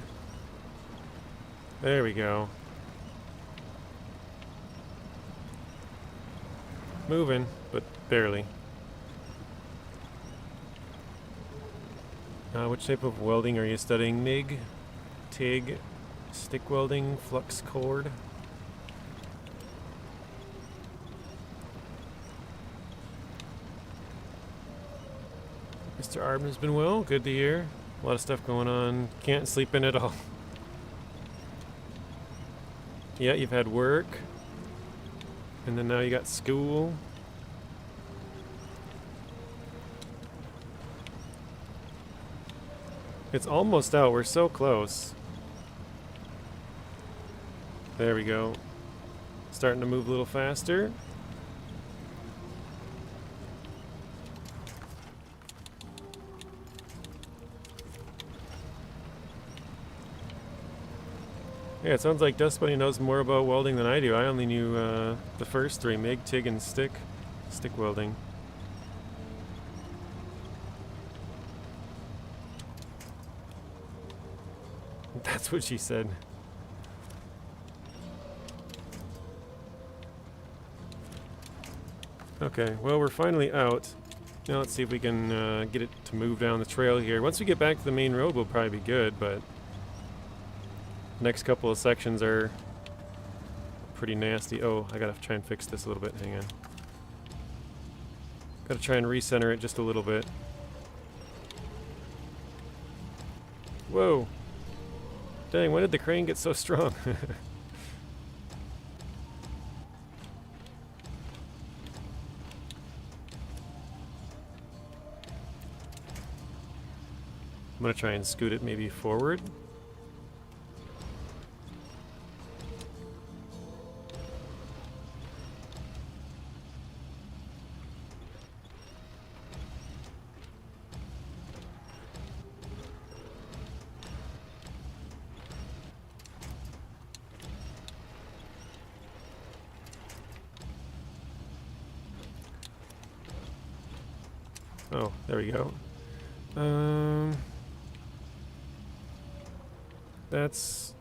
There we go. Moving, but barely. Which type of welding are you studying? MIG, TIG, stick welding, flux cord? Mr. Arden has been well, good to hear. A lot of stuff going on. Can't sleep in at all. Yeah, you've had work. And then now you got school. It's almost out. We're so close. There we go. Starting to move a little faster. Yeah, it sounds like Dust Bunny knows more about welding than I do. I only knew the first three, MIG, TIG, and stick welding. That's what she said. Okay, well, we're finally out. Now let's see if we can get it to move down the trail here. Once we get back to the main road, we'll probably be good, but next couple of sections are pretty nasty. Oh, I gotta try and fix this a little bit. Hang on. Gotta try and recenter it just a little bit. Whoa. Dang, when did the crane get so strong? I'm gonna try and scoot it maybe forward. Oh, there we go. That's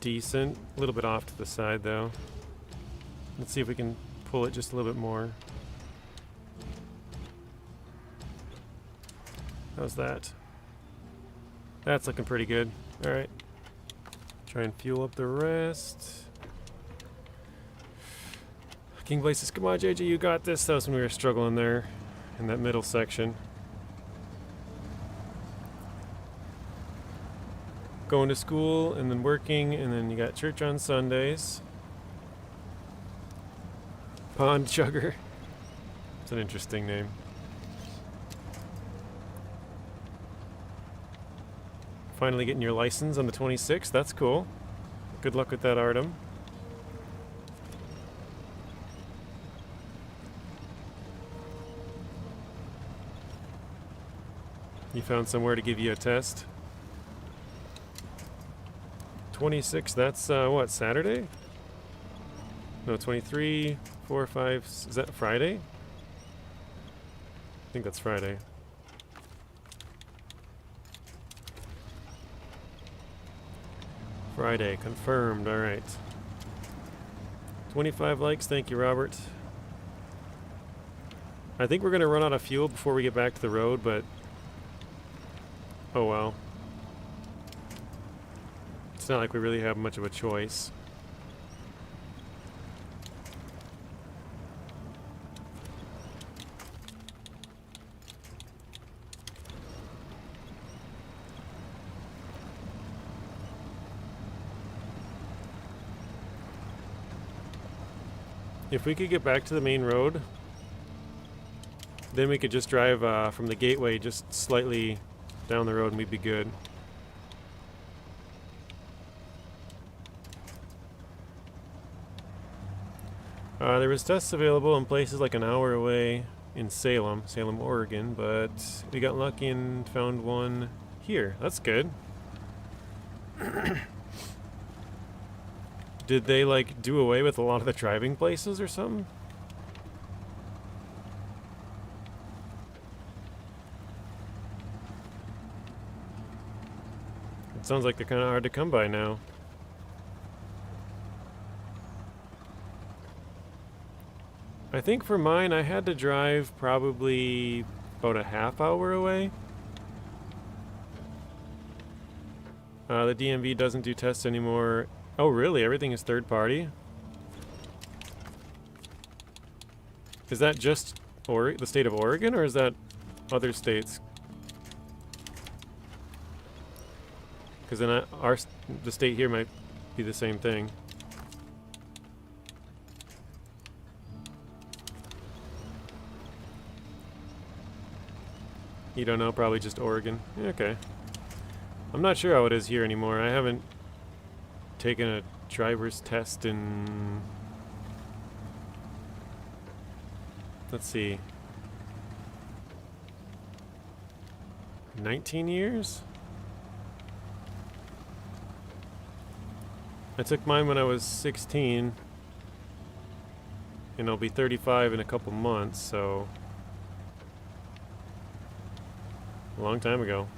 decent. A little bit off to the side, though. Let's see if we can pull it just a little bit more. How's that? That's looking pretty good. All right. Try and fuel up the rest. King Blaze says, come on, JJ, you got this. That was when we were struggling there in that middle section. Going to school and then working, and then you got church on Sundays. Pond Chugger. It's an interesting name. Finally getting your license on the 26th. That's cool. Good luck with that, Artem. You found somewhere to give you a test. 26, that's what, Saturday? No, 23, 4, 5, is that Friday? I think that's Friday. Friday, confirmed, alright. 25 likes, thank you, Robert. I think we're going to run out of fuel before we get back to the road, but... oh well. It's not like we really have much of a choice. If we could get back to the main road, then we could just drive from the gateway just slightly down the road and we'd be good. There was tests available in places like an hour away in Salem, Oregon, but we got lucky and found one here. That's good. Did they like do away with a lot of the driving places or something? It sounds like they're kind of hard to come by now. I think for mine I had to drive probably about a half hour away. The DMV doesn't do tests anymore. Oh really? Everything is third party? Is that just the state of Oregon, or is that other states? Because then the state here might be the same thing. You don't know? Probably just Oregon. Yeah, okay. I'm not sure how it is here anymore. I haven't taken a driver's test in... let's see. 19 years? I took mine when I was 16. And I'll be 35 in a couple months, so... a long time ago.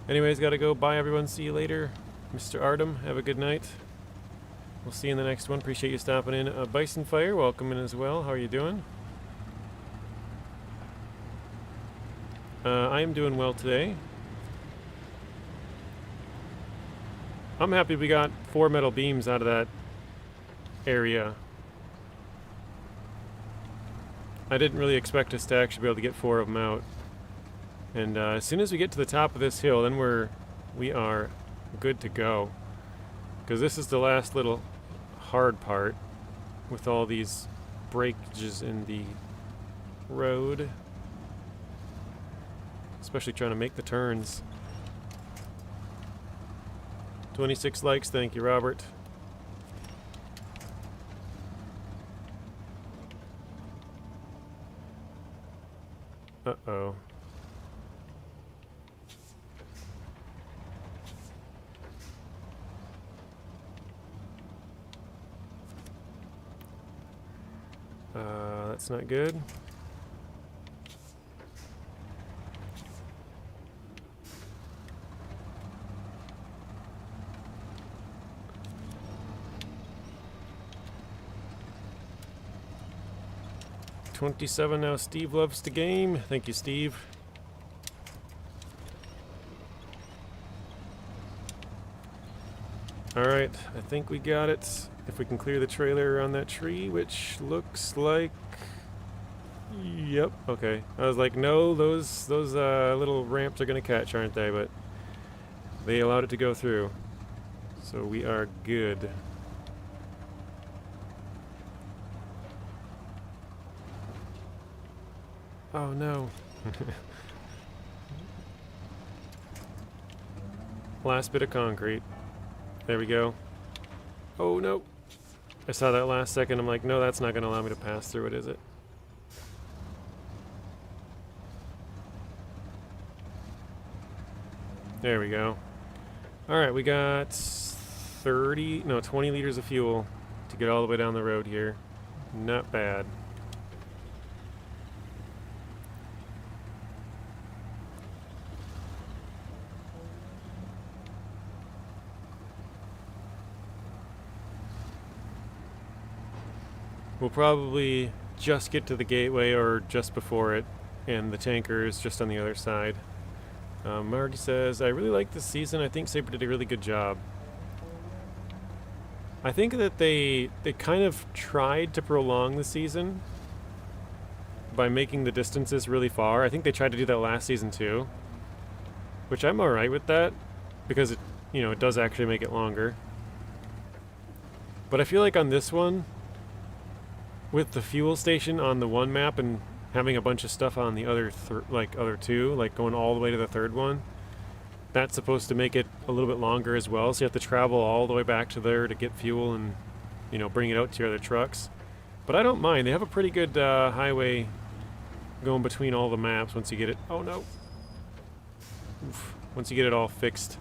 Anyways, gotta go. Bye, everyone. See you later. Mr. Artem, have a good night. We'll see you in the next one. Appreciate you stopping in. Bison Fire, welcome in as well. How are you doing? I am doing well today. I'm happy we got 4 metal beams out of that area. I didn't really expect us to actually be able to get 4 of them out. And as soon as we get to the top of this hill, then we are good to go. Because this is the last little hard part with all these breakages in the road. Especially trying to make the turns. 26 likes, thank you, Robert. Uh-oh. That's not good. $27 now. Steve loves the game. Thank you, Steve. Alright, I think we got it. If we can clear the trailer around that tree, which looks like... yep, okay. I was like, no, those little ramps are going to catch, aren't they? But they allowed it to go through. So we are good. Oh no. Last bit of concrete. There we go. Oh no. I saw that last second. I'm like, no, that's not going to allow me to pass through it, is it? There we go. Alright, we got 20 liters of fuel to get all the way down the road here. Not bad. We'll probably just get to the gateway or just before it, and the tanker is just on the other side. Marty says, I really like this season. I think Saber did a really good job. I think that they kind of tried to prolong the season by making the distances really far. I think they tried to do that last season too, which I'm alright with that because it does actually make it longer. But I feel like on this one, with the fuel station on the one map and having a bunch of stuff on the other two, like going all the way to the third one, that's supposed to make it a little bit longer as well. So you have to travel all the way back to there to get fuel and bring it out to your other trucks. But I don't mind. They have a pretty good highway going between all the maps once you get it. Oh no! Oof. Once you get it all fixed.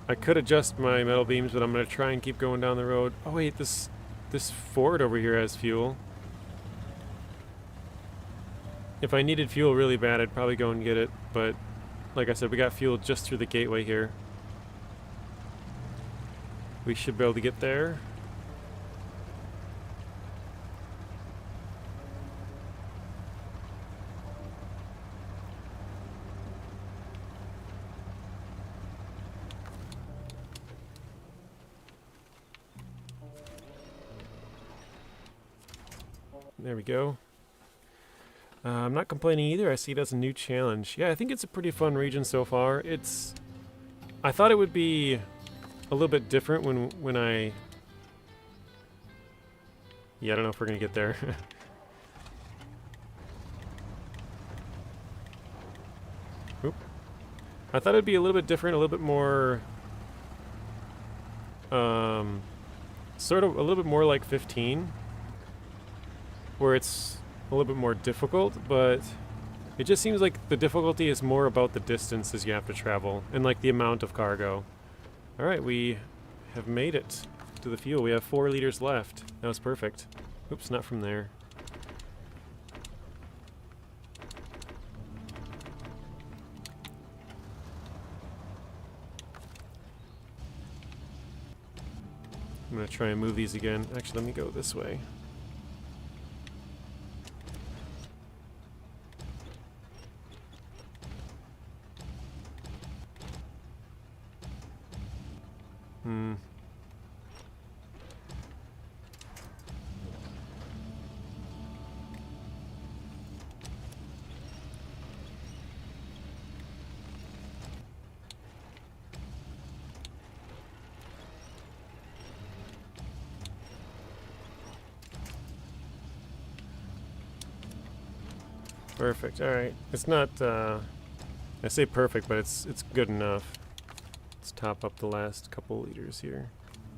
I could adjust my metal beams, but I'm going to try and keep going down the road. Oh wait, this Ford over here has fuel. If I needed fuel really bad, I'd probably go and get it, but like I said, we got fuel just through the gateway here. We should be able to get there. There we go. I'm not complaining either. I see it as a new challenge. Yeah, I think it's a pretty fun region so far. I thought it would be a little bit different when I... Yeah, I don't know if we're going to get there. Oop. I thought it'd be a little bit different, a little bit more... sort of a little bit more like 15. Where it's a little bit more difficult, but it just seems like the difficulty is more about the distances you have to travel and like the amount of cargo. Alright, we have made it to the fuel. We have 4 liters left. That was perfect. Oops, not from there. I'm gonna try and move these again. Actually, let me go this way. Perfect. All right. It's not. I say perfect, but it's good enough. Let's top up the last couple liters here.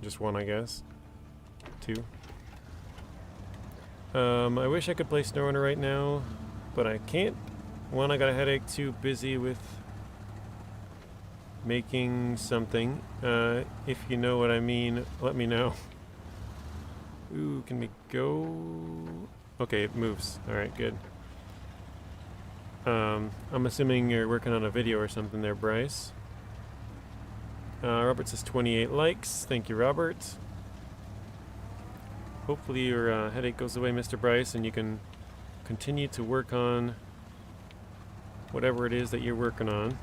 Just one, I guess. 2. I wish I could play SnowRunner right now, but I can't. 1, I got a headache. 2, busy with making something. If you know what I mean, let me know. Ooh, can we go? Okay, it moves. All right, good. I'm assuming you're working on a video or something there, Bryce. Robert says 28 likes. Thank you, Robert. Hopefully your headache goes away, Mr. Bryce, and you can continue to work on whatever it is that you're working on.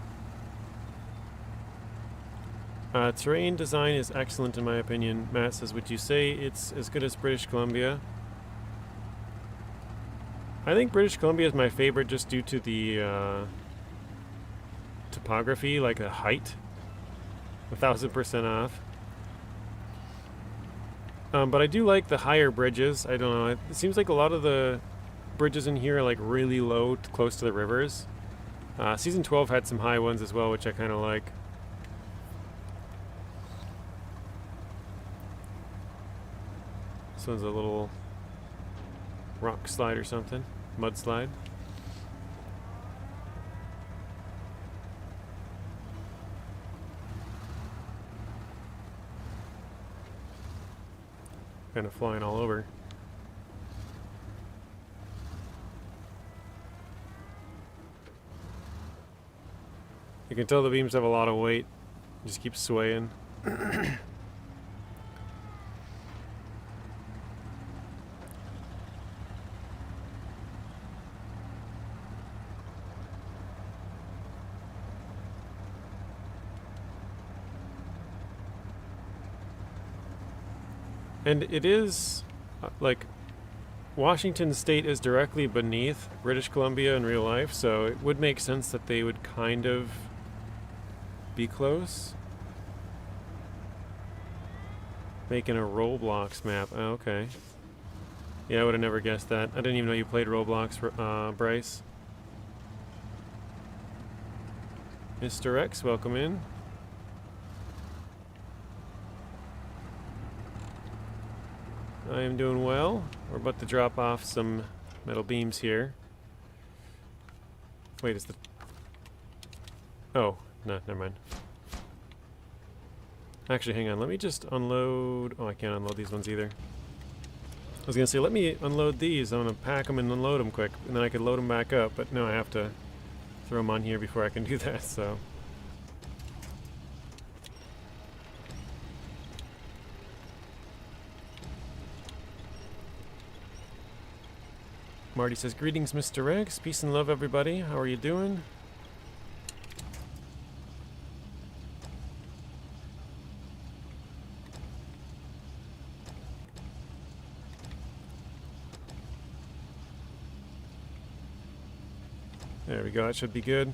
Terrain design is excellent in my opinion. Matt says, would you say it's as good as British Columbia? I think British Columbia is my favorite just due to the topography, like a height. 1,000% off. But I do like the higher bridges. I don't know. It seems like a lot of the bridges in here are like really low, close to the rivers. Season 12 had some high ones as well, which I kind of like. This one's a little rock slide or something. mudslide. Kind of flying all over. You can tell the beams have a lot of weight. Just keep swaying. And it is, like, Washington State is directly beneath British Columbia in real life, so it would make sense that they would kind of be close. Making a Roblox map. Oh, okay. Yeah, I would have never guessed that. I didn't even know you played Roblox, Bryce. Mr. X, welcome in. I am doing well. We're about to drop off some metal beams here. Wait, is the... Oh, no, never mind. Actually, hang on. Let me just unload... Oh, I can't unload these ones either. I was going to say, let me unload these. I'm going to pack them and unload them quick, and then I could load them back up. But no, I have to throw them on here before I can do that, so... Marty says, greetings, Mr. X. Peace and love, everybody. How are you doing? There we go. That should be good.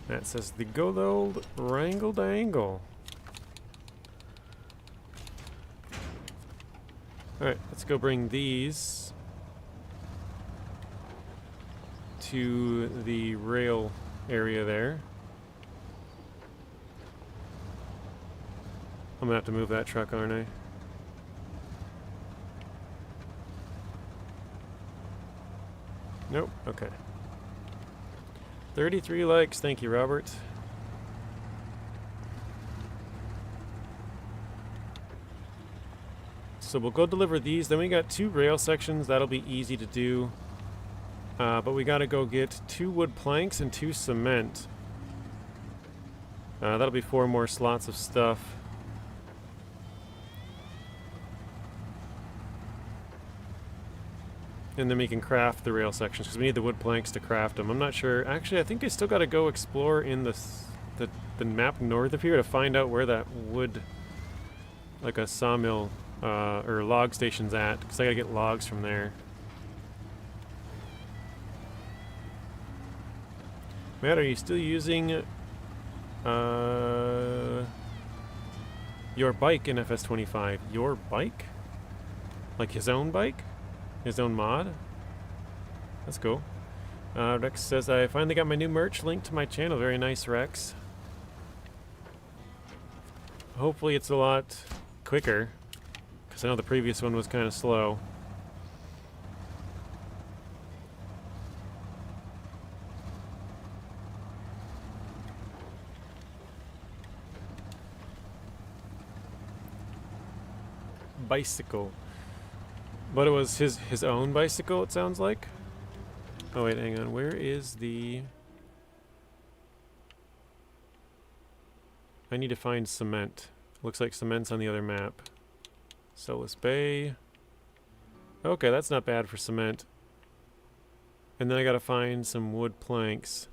That says the good old wrangle dangle. Alright, let's go bring these to the rail area there. I'm gonna have to move that truck, aren't I? Nope, okay. 33 likes, thank you, Robert. So we'll go deliver these. Then we got 2 rail sections. That'll be easy to do. But we gotta go get 2 wood planks and 2 cement. That'll be 4 more slots of stuff. And then we can craft the rail sections, because we need the wood planks to craft them. I'm not sure. Actually, I think I still got to go explore in the map north of here to find out where that wood, like a sawmill or log station's at, because I got to get logs from there. Matt, are you still using your bike in FS25? Your bike? Like his own bike? His own mod? That's cool. Rex says, I finally got my new merch linked to my channel. Very nice, Rex. Hopefully it's a lot quicker, because I know the previous one was kind of slow. Bicycle. But it was his own bicycle, it sounds like. Oh wait, hang on. Where is the... I need to find cement. Looks like cement's on the other map. Solus Bay. Okay, that's not bad for cement. And then I gotta find some wood planks.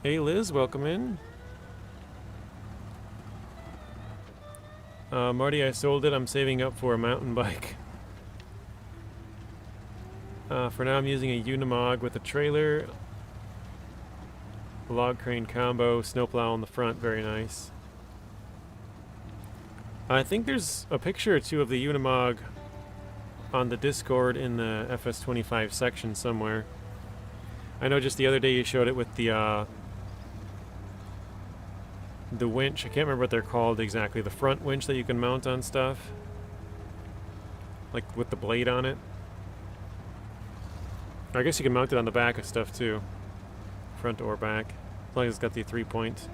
Hey Liz, welcome in. Marty, I sold it. I'm saving up for a mountain bike. For now, I'm using a Unimog with a trailer, log crane combo, snowplow on the front. Very nice. I think there's a picture or two of the Unimog on the Discord in the FS25 section somewhere. I know just the other day you showed it with the winch. I can't remember what they're called exactly. The front winch that you can mount on stuff. Like with the blade on it. I guess you can mount it on the back of stuff too. Front or back. As long as it's got the 3-point.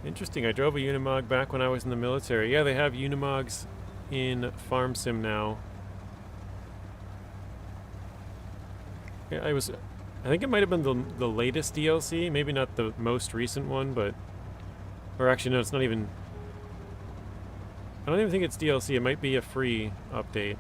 Interesting. I drove a Unimog back when I was in the military. Yeah, they have Unimogs in Farm Sim now. Yeah, I think it might have been the latest DLC. Maybe not the most recent one, but... Or actually, no, it's not even... I don't even think it's DLC. It might be a free update.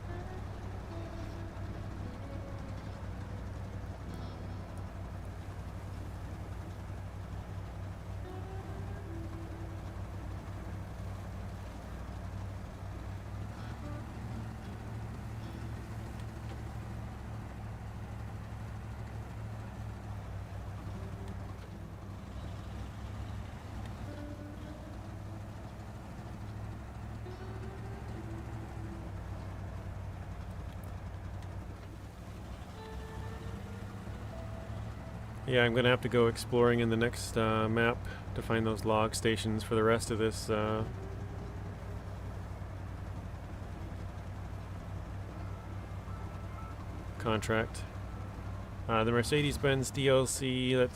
Yeah, I'm going to have to go exploring in the next map to find those log stations for the rest of this contract. The Mercedes-Benz DLC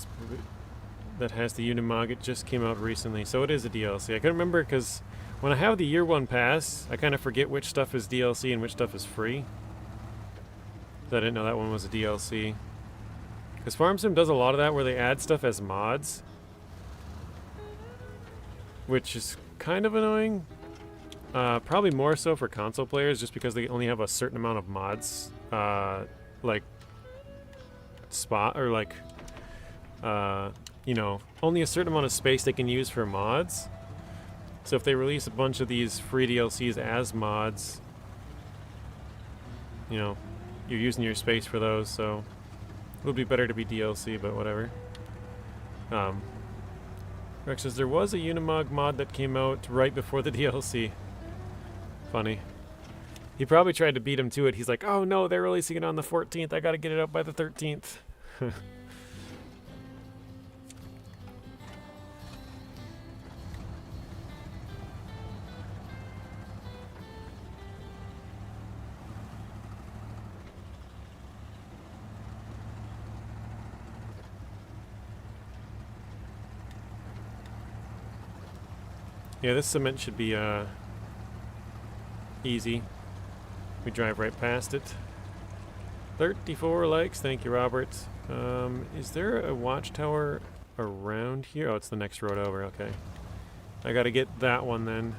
that has the Unimog, it just came out recently, so it is a DLC. I couldn't remember because when I have the year 1 pass, I kind of forget which stuff is DLC and which stuff is free. So I didn't know that one was a DLC. Because Farm Sim does a lot of that where they add stuff as mods. Which is kind of annoying. Probably more so for console players just because they only have a certain amount of mods. Like spot or like you know, only a certain amount of space they can use for mods. So if they release a bunch of these free DLCs as mods, you know, you're using your space for those, so it would be better to be DLC, but whatever. Rex says there was a Unimog mod that came out right before the DLC. Funny. He probably tried to beat him to it. He's like, oh no, they're releasing it on the 14th. I gotta get it out by the 13th. Yeah, this cement should be easy. We drive right past it. 34 likes, thank you, Robert. Is there a watchtower around here? Oh, it's the next road over, okay. I gotta get that one then.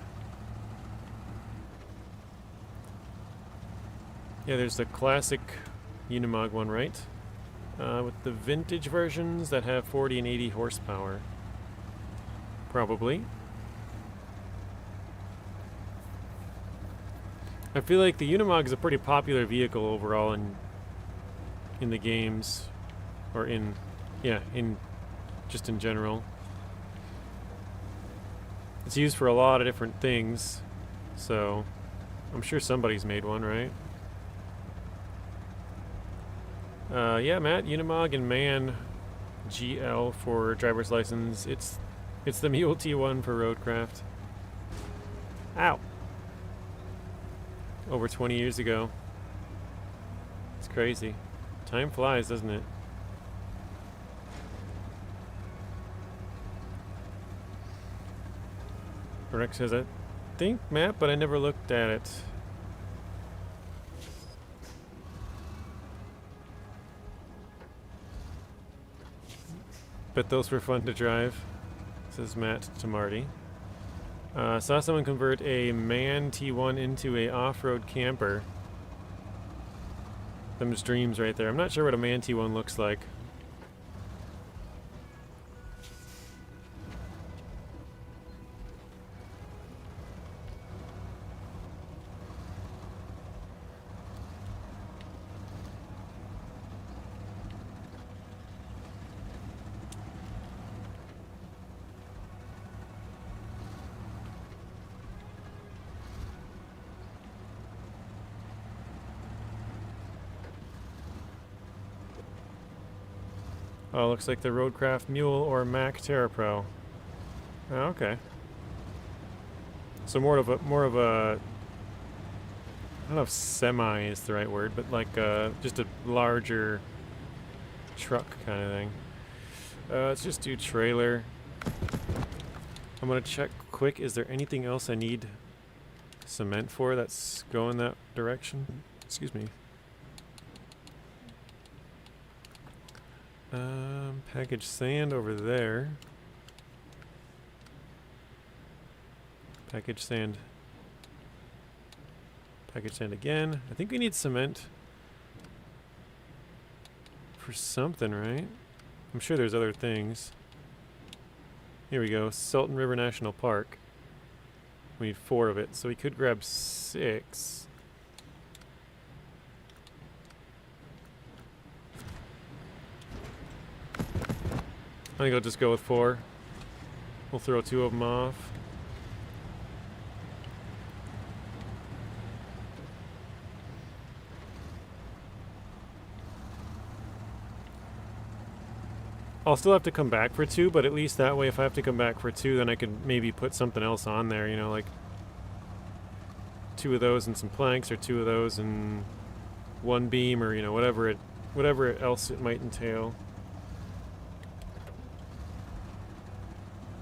Yeah, there's the classic Unimog one, right? With the vintage versions that have 40 and 80 horsepower. Probably. I feel like the Unimog is a pretty popular vehicle overall in the games, or in just in general. It's used for a lot of different things, so I'm sure somebody's made one, right? Yeah, Matt, Unimog and Man GL for driver's license. It's the Mule T1 for roadcraft. Ow. Over 20 years ago. It's crazy. Time flies, doesn't it? Rex says, I think map, but I never looked at it. Bet those were fun to drive, says Matt to Marty. Saw someone convert a Man T1 into a off-road camper. Them's dreams right there. I'm not sure what a Man T1 looks like. Oh, looks like the Roadcraft Mule or Mack TerraPro. Oh, okay. So more of a I don't know if semi is the right word, but like just a larger truck kind of thing. Let's just do trailer. I'm gonna check quick. Is there anything else I need cement for that's going that direction? Excuse me. Package sand over there. Package sand. Package sand again. I think we need cement for something, right? I'm sure there's other things. Here we go. Salton River National Park. We need 4 of it, so we could grab 6. I think I'll just go with 4. We'll throw 2 of them off. I'll still have to come back for 2, but at least that way if I have to come back for 2, then I could maybe put something else on there, you know, like 2 of those and some planks, or 2 of those and 1 beam, or, you know, whatever else it might entail.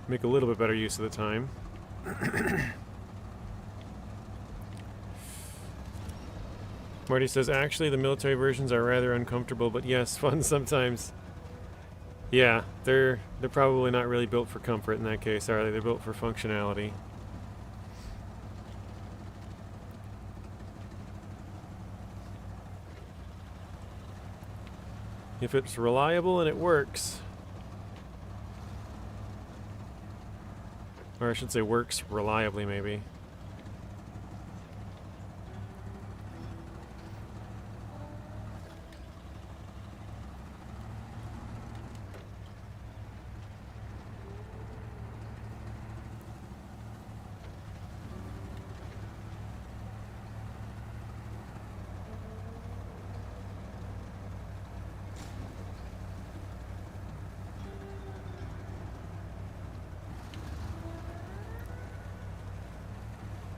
Make a little bit better use of the time. Marty says, actually the military versions are rather uncomfortable, but yes, fun sometimes. Yeah, they're probably not really built for comfort in that case, are they? They're built for functionality. If it's reliable and it works, or I should say works reliably, maybe.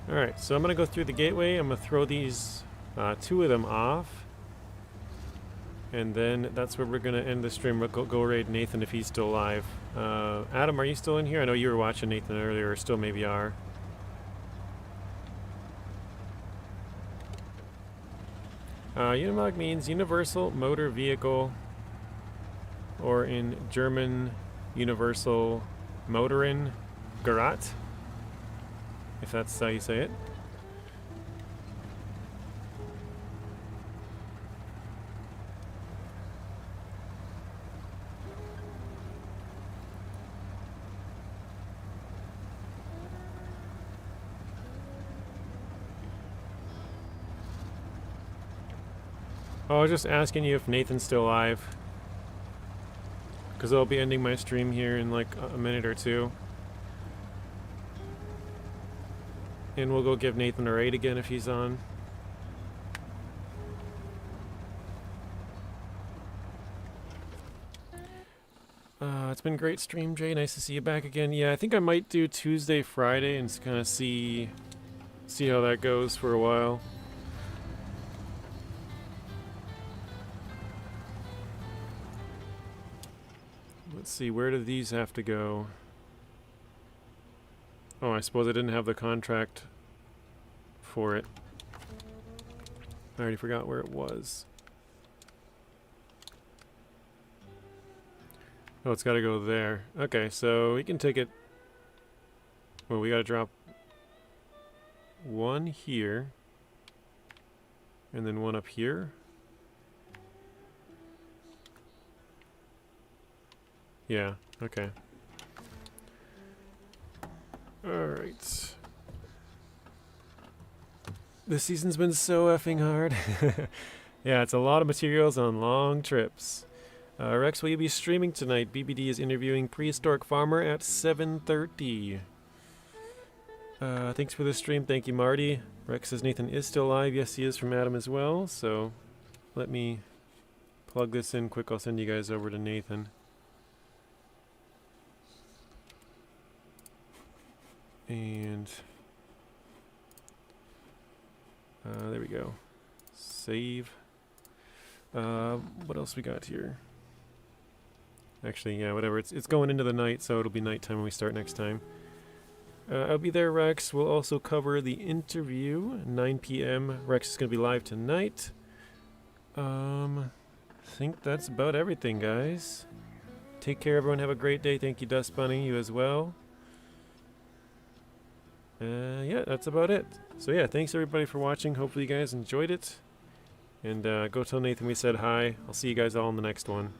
Alright, so I'm going to go through the gateway. I'm going to throw these 2 of them off. And then that's where we're going to end the stream. We'll go raid Nathan if he's still alive. Adam, are you still in here? I know you were watching Nathan earlier, or still maybe are. Unimog means Universal Motor Vehicle, or in German, Universal Motoren Gerät, if that's how you say it. Oh, I was just asking you if Nathan's still alive, because I'll be ending my stream here in like a minute or 2. And we'll go give Nathan a raid again if he's on. It's been great stream, Jay. Nice to see you back again. Yeah, I think I might do Tuesday, Friday, and kind of see how that goes for a while. Let's see, where do these have to go? Oh, I suppose I didn't have the contract for it. I already forgot where it was. Oh, it's got to go there. Okay, so we can take it... Well, we got to drop 1 here. And then 1 up here. Yeah, okay. Alright. This season's been so effing hard. Yeah, it's a lot of materials on long trips. Rex, will you be streaming tonight? BBD is interviewing Prehistoric Farmer at 7:30. Thanks for the stream. Thank you, Marty. Rex says Nathan is still alive. Yes, he is, from Adam as well. So let me plug this in quick. I'll send you guys over to Nathan. And there we go. Save. What else we got here? Actually, yeah, whatever. It's going into the night, so it'll be nighttime when we start next time. I'll be there, Rex. We'll also cover the interview, 9 p.m. Rex is going to be live tonight. I think that's about everything, guys. Take care, everyone. Have a great day. Thank you, Dust Bunny. You as well. Yeah, that's about it. So yeah, thanks everybody for watching. Hopefully you guys enjoyed it. And go tell Nathan we said hi. I'll see you guys all in the next one.